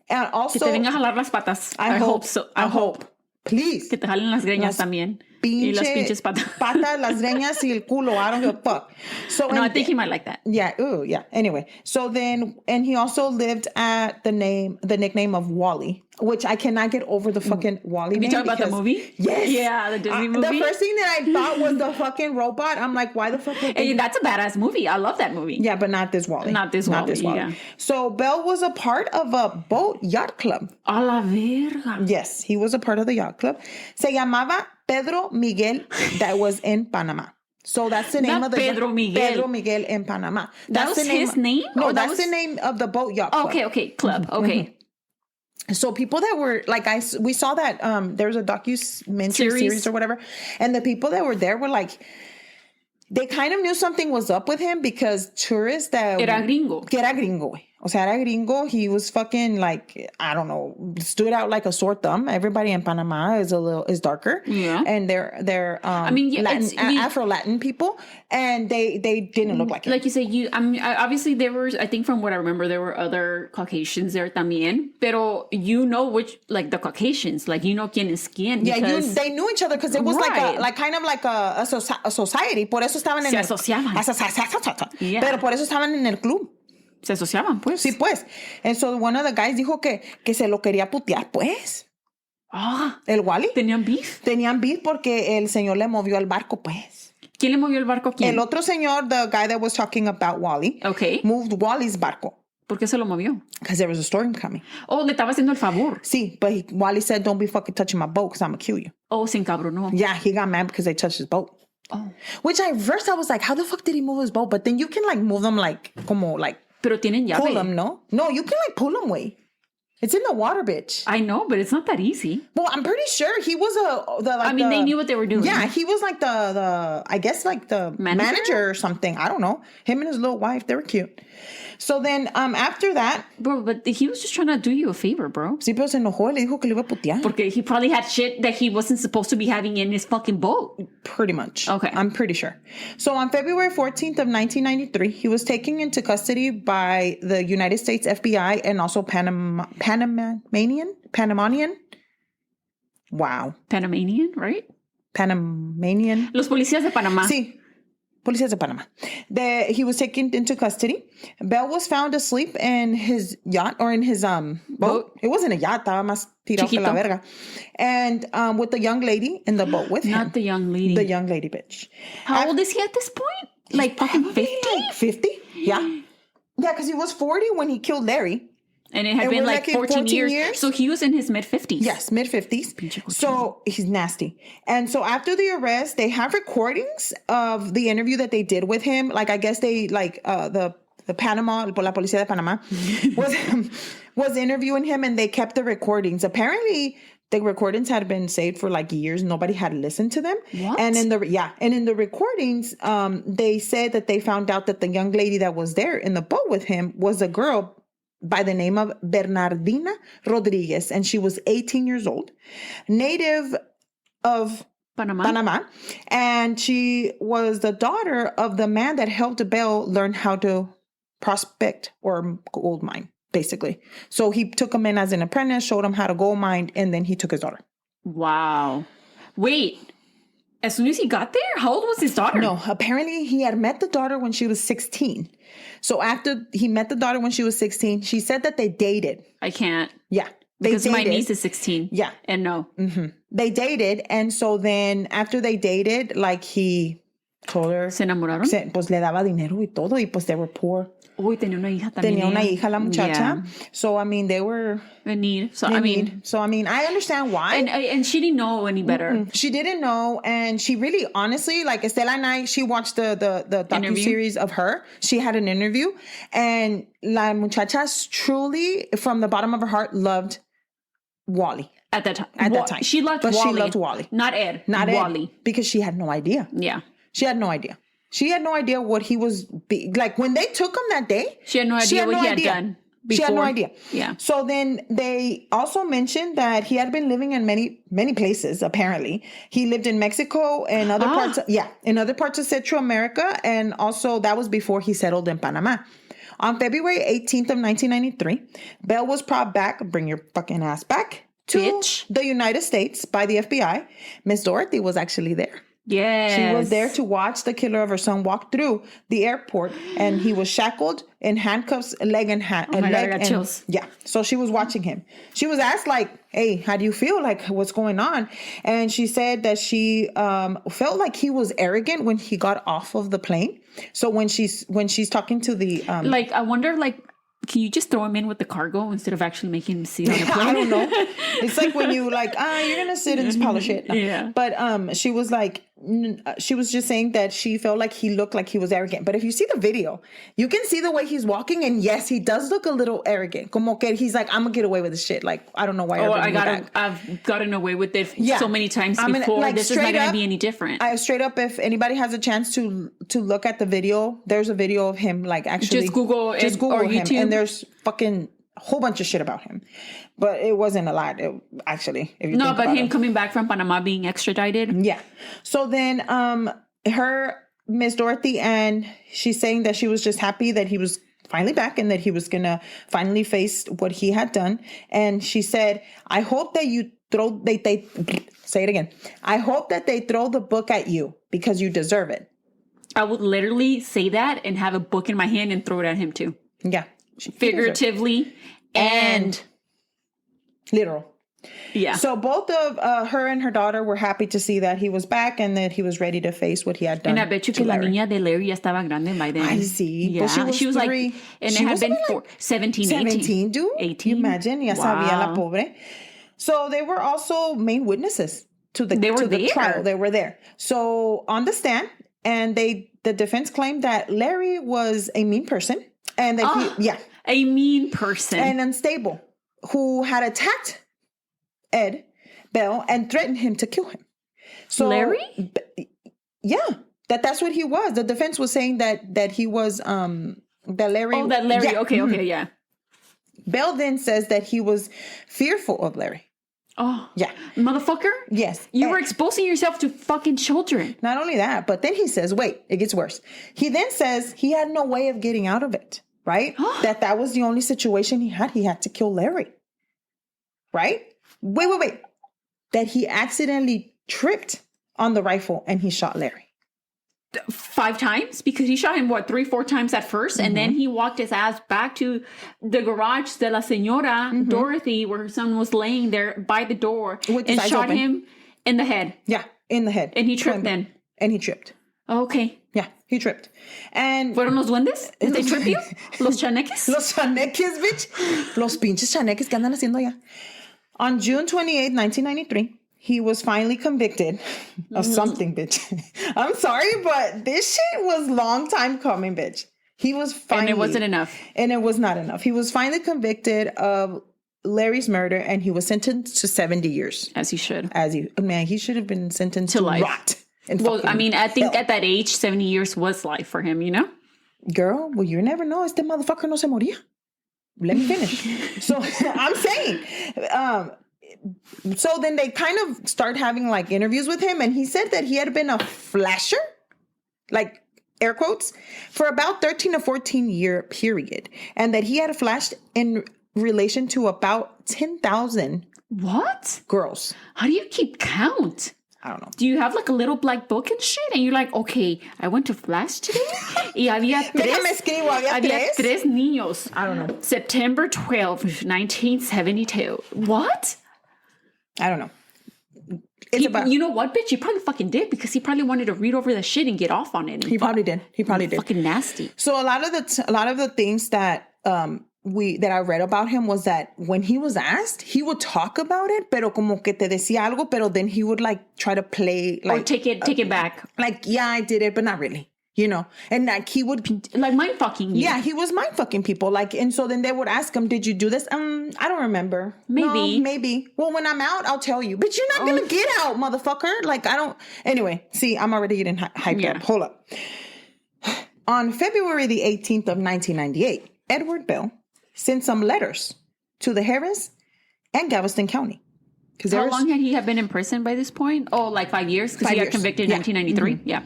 A: And also...
B: Que te venga a jalar las patas.
A: I hope so. I hope. Please.
B: Que te jalen las greñas también. Y las pinches patas.
A: Patas, las greñas y el culo. I don't give a fuck. So,
B: no, I think he might like that.
A: Yeah. Ooh, yeah. Anyway. So then, and he also lived at the nickname of Wally, which I cannot get over the fucking Wally name.
B: You talking about the movie?
A: Yes.
B: Yeah, the Disney movie.
A: The first thing that I thought was the fucking robot. I'm like, why the fuck would they...
B: Hey, that's a badass movie. I love that movie.
A: Yeah, but not this Wally.
B: Not this Wally. Yeah.
A: So Bell was a part of a boat yacht club.
B: A la verga.
A: Yes, he was a part of the yacht club. Se llamaba Pedro Miguel, that was in Panama. So that's the name
B: Not
A: of the...
B: Pedro Miguel.
A: Pedro Miguel in Panama.
B: That was his name?
A: No, that's the name of the boat yacht club.
B: Okay, club. Okay.
A: So people that were like, we saw that there was a documentary series or whatever, and the people that were there were like, they kind of knew something was up with him because tourists that...
B: Era gringo.
A: Que era gringo, güey. O sea, era gringo. He was fucking like, I don't know, stood out like a sore thumb. Everybody in Panama is darker.
B: Yeah.
A: And they're Afro-Latin people. And they didn't look like it.
B: Like you say, obviously there were, I think from what I remember, there were other Caucasians there también. Pero you know which, like the Caucasians, like you know quién es quién.
A: Yeah, they knew each other because it was like kind of like a society. Por eso estaban en
B: el... Se asociaban.
A: Yeah. Pero por eso estaban en el club.
B: Se asociaban, pues.
A: Sí, pues. And so one of the guys dijo que se lo quería putear, pues.
B: Ah.
A: El Wally.
B: ¿Tenían beef?
A: Tenían beef porque el señor le movió el barco, pues.
B: ¿Quién le movió el barco a quién?
A: El otro señor, the guy that was talking about Wally.
B: Okay.
A: Moved Wally's barco.
B: ¿Por qué se lo movió?
A: Because there was a storm coming.
B: Oh, le estaba haciendo el favor.
A: Sí, but Wally said, don't be fucking touching my boat because I'm going to kill you.
B: Oh, se encabronó.
A: Yeah, he got mad because they touched his boat.
B: Oh.
A: Which at first I was like, how the fuck did he move his boat? But then you can like move them like, como like...
B: Pero tienen llave.
A: Pull them, no? No, you can like pull them, way. It's in the water, bitch.
B: I know, but it's not that easy.
A: Well, I'm pretty sure he was
B: they knew what they were doing.
A: Yeah, he was like the I guess like the manager or something. I don't know. Him and his little wife, they were cute. So then, after that...
B: Bro, but he was just trying to do you a favor, bro.
A: Sí, pero se enojó y le dijo que le iba a putear.
B: Porque he probably had shit that he wasn't supposed to be having in his fucking boat.
A: Pretty much.
B: Okay.
A: I'm pretty sure. So on February 14th of 1993, he was taken into custody by the United States FBI and also Panamanian? Wow.
B: Panamanian, right?
A: Panamanian.
B: Los policías de Panamá.
A: Sí. Policías de Panamá. He was taken into custody. Bell was found asleep in his yacht or in his boat. It wasn't a yacht, estaba más tirado que la verga. And with the young lady in the boat with him.
B: Not the young lady.
A: The young lady, bitch.
B: How old is he at this point? Like fucking 50?
A: Like 50? Yeah. Yeah, because he was 40 when he killed Larry.
B: And it had been like 14 years. So he was in his mid-50s.
A: Yes, mid-50s. So he's nasty. And so after the arrest, they have recordings of the interview that they did with him. Like, I guess they, like, the Panama, la Policía de Panamá, was interviewing him, and they kept the recordings. Apparently, the recordings had been saved for like years. Nobody had listened to them.
B: What?
A: And in the recordings, they said that they found out that the young lady that was there in the boat with him was a girl by the name of Bernardina Rodriguez, and she was 18 years old, native of Panama, and she was the daughter of the man that helped Bell learn how to prospect or gold mine, basically. So he took him in as an apprentice, showed him how to gold mine, and then he took his daughter.
B: Wow. Wait. As soon as he got there? How old was his daughter?
A: No, apparently he had met the daughter when she was 16. So after he met the daughter when she was 16, she said that they dated.
B: I can't.
A: Yeah.
B: Because my niece is 16.
A: Yeah.
B: And no.
A: Mm-hmm. They dated. And so then after they dated, like he told her.
B: ¿Se enamoraron?
A: Pues le daba dinero y todo. Y pues they were poor.
B: Uy, tenía una hija también.
A: Tenía una hija la muchacha. Yeah. So, I mean, they were...
B: in need. So,
A: I mean, I understand why.
B: And she didn't know any better.
A: Mm-mm. She didn't know. And she really, honestly, like Estela and I, she watched the docuseries of her. She had an interview. And la muchacha truly, from the bottom of her heart, loved Wally.
B: At that time. She loved Wally.
A: She loved Wally.
B: Not Ed.
A: Not
B: Wally.
A: Ed. Because she had no idea.
B: Yeah.
A: She had no idea. She had no idea what he was... like, when they took him that day...
B: She had no idea what he had done.
A: She had no idea.
B: Yeah.
A: So then they also mentioned that he had been living in many places, apparently. He lived in Mexico and other parts of Central America. And also that was before he settled in Panama. On February 18th of 1993, Bell was brought back, bring your fucking ass back, to the United States by the FBI. Miss Dorothy was actually there.
B: Yes.
A: She was there to watch the killer of her son walk through the airport, and he was shackled in handcuffs, leg and hand.
B: Oh my God, I got chills.
A: Yeah. So she was watching him. She was asked, like, hey, how do you feel? Like, what's going on? And she said that she felt like he was arrogant when he got off of the plane. So when she's talking to the...
B: I wonder, can you just throw him in with the cargo instead of actually making him sit on the plane?
A: I don't know. It's like when you you're going to sit in this pile of shit.
B: Yeah.
A: But she was like, she was just saying that she felt like he looked like he was arrogant. But if you see the video, you can see the way he's walking. And yes, he does look a little arrogant. Como que he's like, I'm going to get away with this shit. Like, I don't know why.
B: I've gotten away with it so many times before. This is not going to be any different.
A: Straight up, if anybody has a chance to look at the video, there's a video of him actually.
B: Just Google
A: or
B: him.
A: YouTube. And there's fucking a whole bunch of shit about him. But it wasn't a lot, actually. If you think about
B: him
A: it.
B: coming back from Panama being extradited.
A: Yeah. So then Miss Dorothy, and she's saying that she was just happy that he was finally back and that he was going to finally face what he had done. And she said, I hope that they say it again. I hope that they throw the book at you because you deserve it.
B: I would literally say that and have a book in my hand and throw it at him too.
A: Yeah.
B: Figuratively and
A: literal.
B: Yeah.
A: So both of her and her daughter were happy to see that he was back and that he was ready to face what he had done.
B: And I bet you que la niña de Larry ya estaba grande by then.
A: I see.
B: Yeah.
A: But she was
B: 3.
A: Like,
B: and it had been 17,
A: 17, dude.
B: 18.
A: You imagine? Ya sabía la pobre. So they were also main witnesses to the trial. They were there. So on the stand, and the defense claimed that Larry was a mean person. And that
B: a mean person.
A: And unstable, who had attacked Ed Bell and threatened him to kill him. So
B: Larry?
A: Yeah. That's what he was. The defense was saying that he was that Larry.
B: Oh, that Larry.
A: Yeah.
B: Okay, yeah.
A: Bell then says that he was fearful of Larry.
B: Oh.
A: Yeah.
B: Motherfucker?
A: Yes.
B: You were exposing yourself to fucking children.
A: Not only that, but then he says, wait, it gets worse. He then says he had no way of getting out of it, right? that was the only situation he had. He had to kill Larry. Right? Wait. That he accidentally tripped on the rifle and he shot Larry.
B: 5 times? Because he shot him, 3-4 times at first, and then he walked his ass back to the garage de la señora Dorothy, where her son was laying there by the door, and shot him in the head.
A: Yeah, in the head.
B: And he tripped then.
A: And he tripped.
B: Okay.
A: Yeah, he tripped. And
B: ¿Fueron los duendes? Did they trip you? ¿Los chaneques?
A: Los chaneques, bitch. Los pinches chaneques que andan haciendo allá. On June 28, 1993, he was finally convicted of something, bitch. I'm sorry, but this shit was long time coming, bitch. He was finally...
B: And it wasn't enough.
A: And it was not enough. He was finally convicted of Larry's murder, and he was sentenced to 70 years.
B: As he should.
A: He should have been sentenced to
B: life.
A: Rot.
B: Well, I mean, I think at that age, 70 years was life for him, you know?
A: Girl, well, you never know. Este motherfucker no se moría. Let me finish. So, I'm saying... So then they kind of start having interviews with him, and he said that he had been a flasher, air quotes, for about 13 to 14 year period, and that he had flashed in relation to about 10,000 girls.
B: How do you keep count?
A: I don't know.
B: Do you have a little black book and shit? And you're like, okay, I went to Flash today. Y había tres niños.
A: I don't know.
B: September 12, 1972. What?
A: I don't know.
B: You know what, bitch? He probably fucking did, because he probably wanted to read over the shit and get off on it.
A: He probably did.
B: Fucking nasty.
A: So a lot of the things that I read about him was that when he was asked, he would talk about it, pero como que te decía algo, pero then he would try to play
B: or take it back.
A: Yeah, I did it, but not really. You know, and he would
B: mind fucking you.
A: Yeah, he was mind fucking people. And so then they would ask him, "Did you do this?" I don't remember.
B: Maybe.
A: No, maybe. Well, when I'm out, I'll tell you. But you're not gonna get out, motherfucker. I don't. Anyway, see, I'm already getting hyped up. Hold up. On February the 18th of 1998, Edward Bell sent some letters to the Harris and Galveston County.
B: How long had he been in prison by this point? Oh, like 5 years? Because he got convicted in 1993. Mm-hmm. Yeah.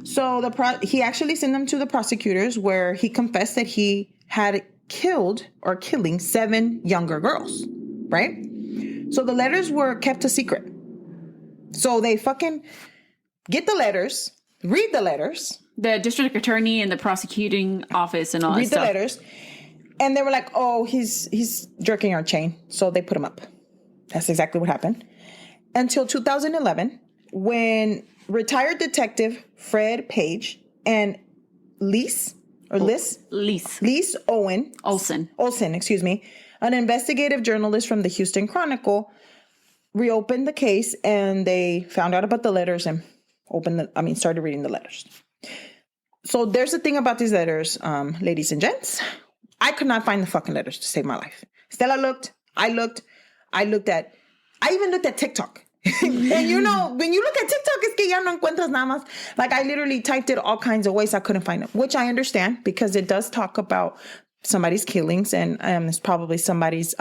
A: So he actually sent them to the prosecutors where he confessed that he had killed or killing 7 younger girls, right? So the letters were kept a secret. So they fucking get the letters, read the letters.
B: The district attorney and the prosecuting office and all that stuff.
A: Read the letters. And they were like, oh, he's jerking our chain. So they put him up. That's exactly what happened. Until 2011, when retired detective Fred Page and Lise Olsen, excuse me, an investigative journalist from the Houston Chronicle, reopened the case, and they found out about the letters and started reading the letters. So there's the thing about these letters, ladies and gents. I could not find the fucking letters to save my life. Stella looked. I even looked at TikTok. And you know, when you look at TikTok, es que ya no encuentras nada más. Like, I literally typed it all kinds of ways. I couldn't find them, which I understand because it does talk about somebody's killings and it's probably somebody's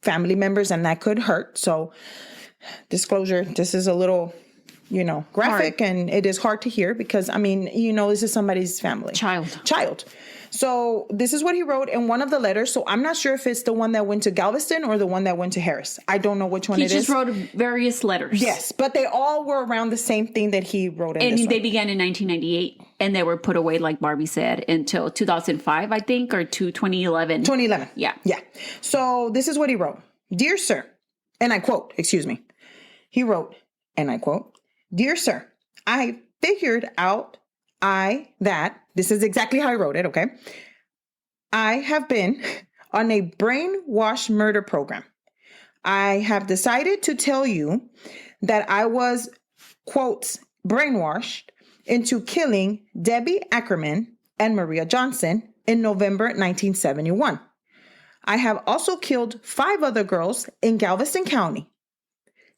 A: family members, and that could hurt. So, disclosure, this is a little, graphic, and it is hard to hear because, this is somebody's family. Child. So this is what he wrote in one of the letters. So I'm not sure if it's the one that went to Galveston or the one that went to Harris. I don't know which one it is.
B: He just wrote various letters.
A: Yes, but they all were around the same thing that he wrote in this one.
B: And they began in 1998, and they were put away, like Barbie said, until 2005, I think, or to 2011.
A: 2011.
B: Yeah.
A: So this is what he wrote. Dear sir, and I quote, he wrote, and I quote, Dear sir, I figured out this is exactly how I wrote it, okay? I have been on a brainwash murder program. I have decided to tell you that I was, quotes, brainwashed into killing Debbie Ackerman and Maria Johnson in November 1971. I have also killed 5 other girls in Galveston County.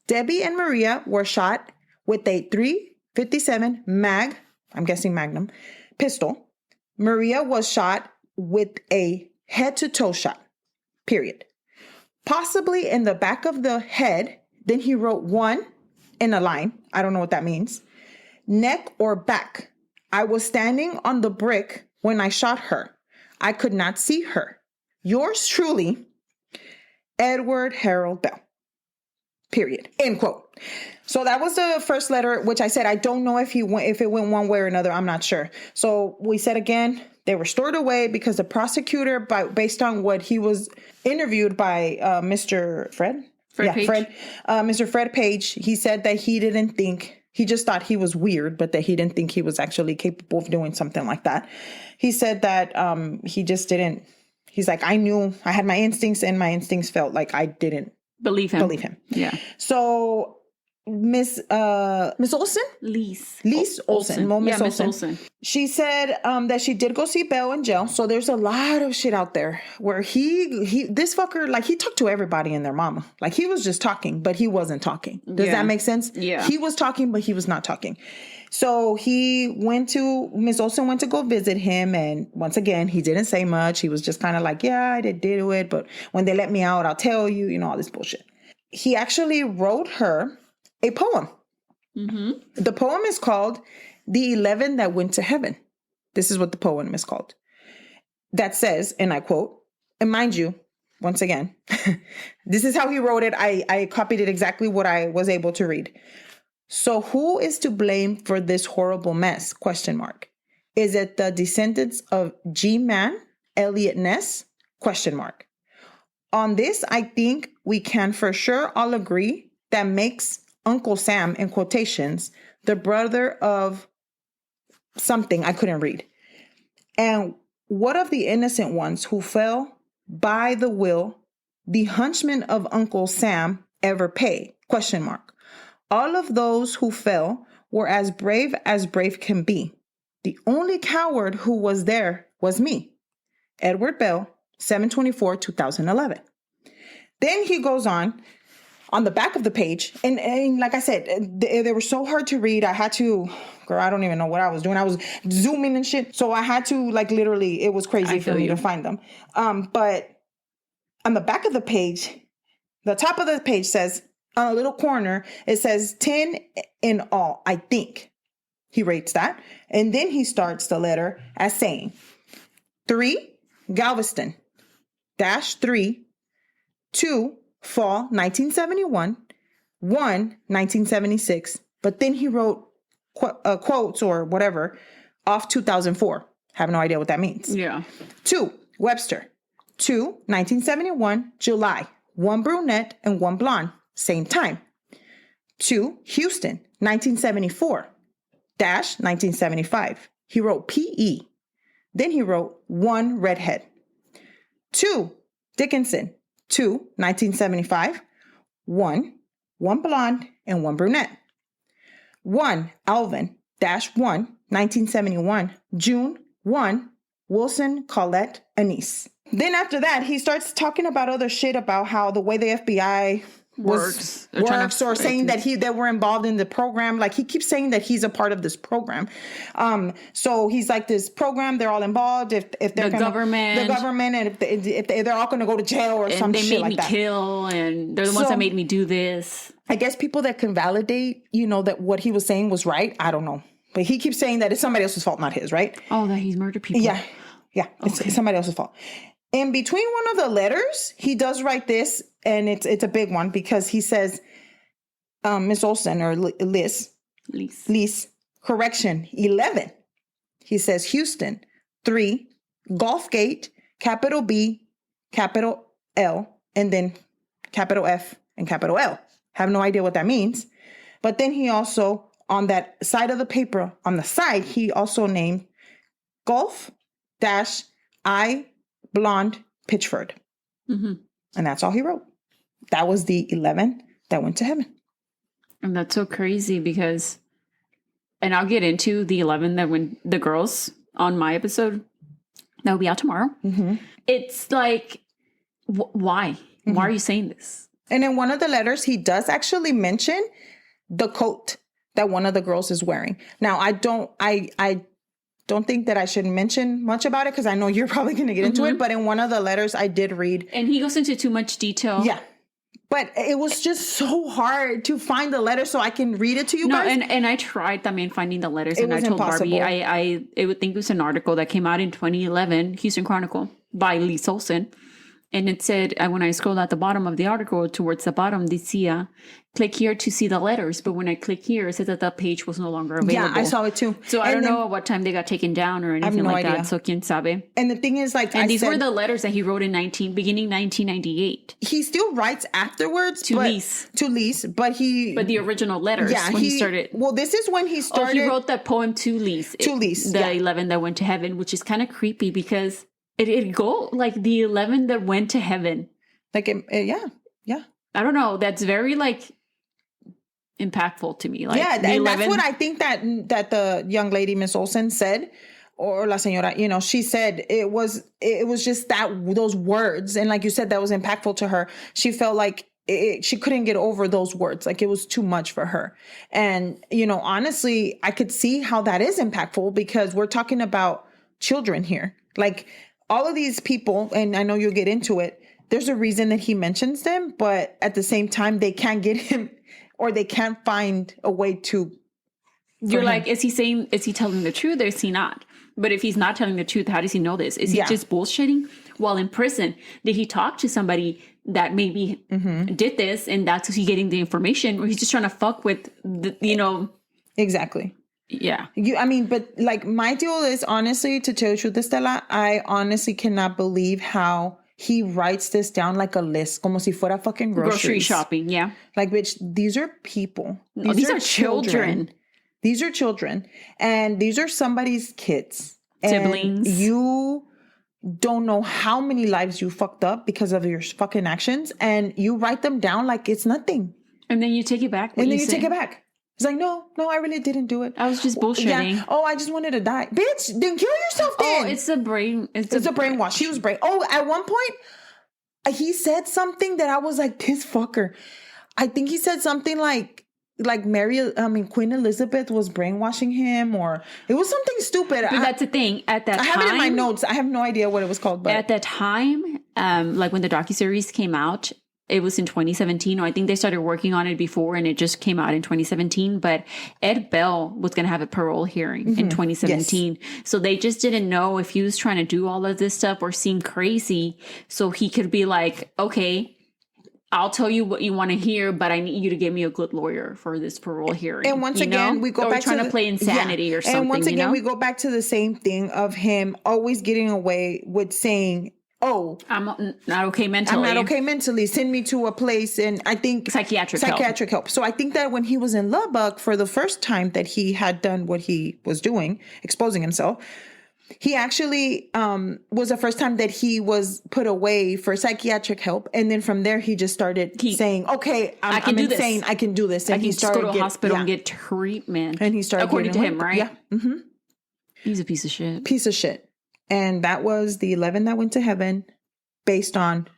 A: Debbie and Maria were shot with a .357 I'm guessing Magnum, pistol. Maria was shot with a head-to-toe shot, period. Possibly in the back of the head. Then he wrote 1 in a line. I don't know what that means. Neck or back. I was standing on the brick when I shot her. I could not see her. Yours truly, Edward Harold Bell. Period. End quote. So that was the first letter, which I said I don't know if it went one way or another. I'm not sure. So we said again, they were stored away because the prosecutor, based on what he was interviewed by Mr. Fred Page. Mr. Fred Page, he said that he just thought he was weird, but that he didn't think he was actually capable of doing something like that. He said that he just didn't. He's like, I knew I had my instincts, and my instincts felt like I didn't believe him.
B: Yeah.
A: So Miss Olsen? Lise Olsen.
B: Miss Olsen.
A: She said that she did go see Bell in jail. So there's a lot of shit out there where this fucker, like, he talked to everybody and their mama. Like, he was just talking, but he wasn't talking. Does that make sense?
B: Yeah.
A: He was talking, but he was not talking. So Miss Olsen went to go visit him. And once again, he didn't say much. He was just kind of like, yeah, I did do it. But when they let me out, I'll tell you, all this bullshit. He actually wrote her a poem. Mm-hmm. The poem is called The 11 That Went to Heaven. This is what the poem is called. That says, and I quote, and mind you, once again, this is how he wrote it. I copied it exactly what I was able to read. So who is to blame for this horrible mess? ? Is it the descendants of G-Man, Elliot Ness? ? On this, I think we can for sure all agree that makes Uncle Sam, in quotations, the brother of something I couldn't read. And what of the innocent ones who fell by the will the hunchman of Uncle Sam ever pay? ? All of those who fell were as brave can be. The only coward who was there was me. Edward Bell, 7/24/2011. Then he goes on the back of the page, and like I said, they were so hard to read. I had to, I don't even know what I was doing. I was zooming and shit. So I had to, like, literally, it was crazy for me to find them. But on the back of the page, the top of the page says, on a little corner, it says 10 in all, I think. He rates that. And then he starts the letter as saying 3, Galveston, -3, 2, fall 1971, 1, 1976. But then he wrote quotes or whatever off 2004. Have no idea what that means.
B: Yeah.
A: 2, Webster, 2, 1971, July, 1 brunette and 1 blonde, same time. 2, Houston, 1974, -1975. He wrote PE. Then he wrote 1 redhead. 2, Dickinson, 2, 1975, 1 blonde and 1 brunette. 1, Alvin, -1, 1971, June, 1, Wilson, Colette, Anise. Then after that, he starts talking about other shit about how the way the FBI works or saying that we're involved in the program. Like he keeps saying that he's a part of this program. So he's like, this program, they're all involved. If they're the government, and if they're all going to go to jail or some shit like that.
B: They made me kill, and they're the ones that made me do this.
A: I guess people that can validate, that what he was saying was right. I don't know. But he keeps saying that it's somebody else's fault, not his, right?
B: Oh, that he's murdered people.
A: Yeah. Okay. It's somebody else's fault. In between one of the letters, he does write this, and it's a big one because he says, Miss Olsen or Liz, correction, 11. He says Houston, 3, Gulfgate, capital B, capital L, and then capital F and capital L. Have no idea what that means. But then he also, on that side of the paper, on the side, he also named Gulf-I blonde Pitchford. Mm-hmm. And that's all he wrote. That was the 11 that went to heaven.
B: And that's so crazy because, and I'll get into the 11 that went, the girls on my episode that will be out tomorrow. Mm-hmm. It's like, why? Mm-hmm. Why are you saying this?
A: And in one of the letters, he does actually mention the coat that one of the girls is wearing. Now, I don't think that I should mention much about it because I know you're probably going to get into it. But in one of the letters I did read.
B: And he goes into too much detail.
A: Yeah. But it was just so hard to find the letter so I can read it to you guys.
B: And I tried, finding the letters. And I told impossible. Barbie, I would think it was an article that came out in 2011, Houston Chronicle, by Lee Solson. And it said, when I scrolled at the bottom of the article, towards the bottom, decía, click here to see the letters. But when I click here, it said that the page was no longer available.
A: Yeah, I saw it too.
B: So I don't know at what time they got taken down or anything like that. So quién sabe.
A: And the thing is, like,
B: these were the letters that he wrote in beginning 1998.
A: He still writes afterwards
B: to Lise,
A: but the
B: original letters. Yeah, when he started.
A: Well, this is when he started.
B: He wrote that poem to Lise. The 11 that went to heaven, which is kind of creepy because. It go like the 11 that went to heaven.
A: Like, yeah.
B: I don't know. That's very impactful to me. Like,
A: yeah, and that's what I think that the young lady, Miss Olsen, said, or la señora, she said it was just those words. And like you said, that was impactful to her. She felt like she couldn't get over those words. Like it was too much for her. And, honestly, I could see how that is impactful because we're talking about children here. Like, all of these people, and I know you'll get into it, there's a reason that he mentions them, but at the same time, they can't get him or they can't find a way to.
B: You're like, is he telling the truth or is he not? But if he's not telling the truth, how does he know this? Is he just bullshitting? While in prison, did he talk to somebody that maybe did this and that's he getting the information, or he's just trying to fuck with
A: Exactly.
B: Yeah.
A: But like my deal is honestly, to tell you the truth, Estela, I honestly cannot believe how he writes this down like a list, como si fuera fucking groceries.
B: Grocery shopping, yeah.
A: Like, bitch, these are people.
B: These are children.
A: These are children. And these are somebody's kids.
B: Siblings.
A: And you don't know how many lives you fucked up because of your fucking actions. And you write them down like it's nothing.
B: And then you take it back.
A: And then you take it back. It's like, no, I really didn't do it.
B: I was just bullshitting.
A: Yeah. Oh, I just wanted to die. Bitch, then kill yourself then.
B: Oh, it's a brain.
A: It's a brainwash. She was brain. Oh, at one point, he said something that I was like, this fucker. I think he said something like, like Queen Elizabeth was brainwashing him, or it was something stupid.
B: But that's the thing. At that time,
A: I have it in my notes. I have no idea what it was called. But
B: at that time, like when the docuseries came out, it was in 2017, or I think they started working on it before and it just came out in 2017. But Ed Bell was going to have a parole hearing in 2017. Yes. So they just didn't know if he was trying to do all of this stuff or seem crazy. So he could be like, okay, I'll tell you what you want to hear, but I need you to give me a good lawyer for this parole hearing.
A: And once again, we go back
B: trying to play insanity or something.
A: And once again, we go back to the same thing of him always getting away with saying, oh,
B: I'm not okay mentally.
A: I'm not okay mentally. Send me to a place, and I think
B: psychiatric help.
A: So I think that when he was in Lubbock for the first time that he had done what he was doing, exposing himself, he actually was the first time that he was put away for psychiatric help. And then from there, he just started saying, okay, I'm insane. I can do this. And
B: he started to go to a hospital and get treatment.
A: And he started
B: according to him, right?
A: Yeah. Mm-hmm.
B: He's a piece of shit.
A: Piece of shit. And that was the 11 that went to heaven based on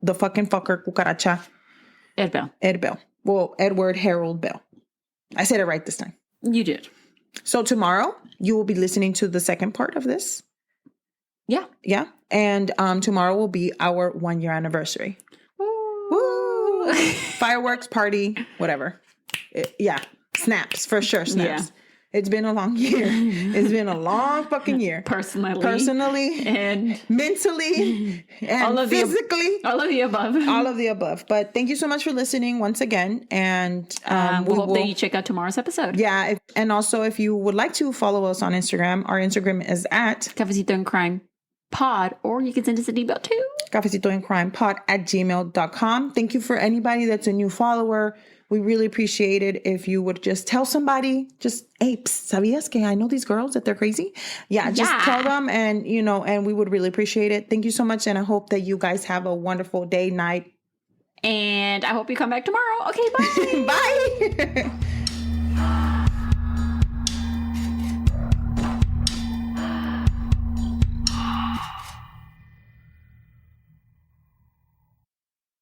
A: the fucking fucker cucaracha.
B: Ed Bell.
A: Well, Edward Harold Bell. I said it right this time.
B: You did.
A: So tomorrow you will be listening to the second part of this.
B: Yeah.
A: Yeah. And tomorrow will be our 1 year anniversary. Woo! Fireworks, party, whatever. Snaps for sure. Snaps. Yeah. It's been a long year. It's been a long fucking year. Personally. And mentally. And all of physically.
B: All of the above.
A: All of the above. But thank you so much for listening once again. And
B: we hope that you check out tomorrow's episode.
A: Yeah. And also, if you would like to follow us on Instagram, our Instagram is at
B: Cafecito and Crime Pod, or you can send us an email too.
A: cafecitoandcrimepod@gmail.com. Thank you for anybody that's a new follower. We really appreciate it if you would just tell somebody, hey, ¿sabías que I know these girls that they're crazy? Yeah, just tell them, and and we would really appreciate it. Thank you so much, and I hope that you guys have a wonderful day, night.
B: And I hope you come back tomorrow. Okay, bye.
A: Bye.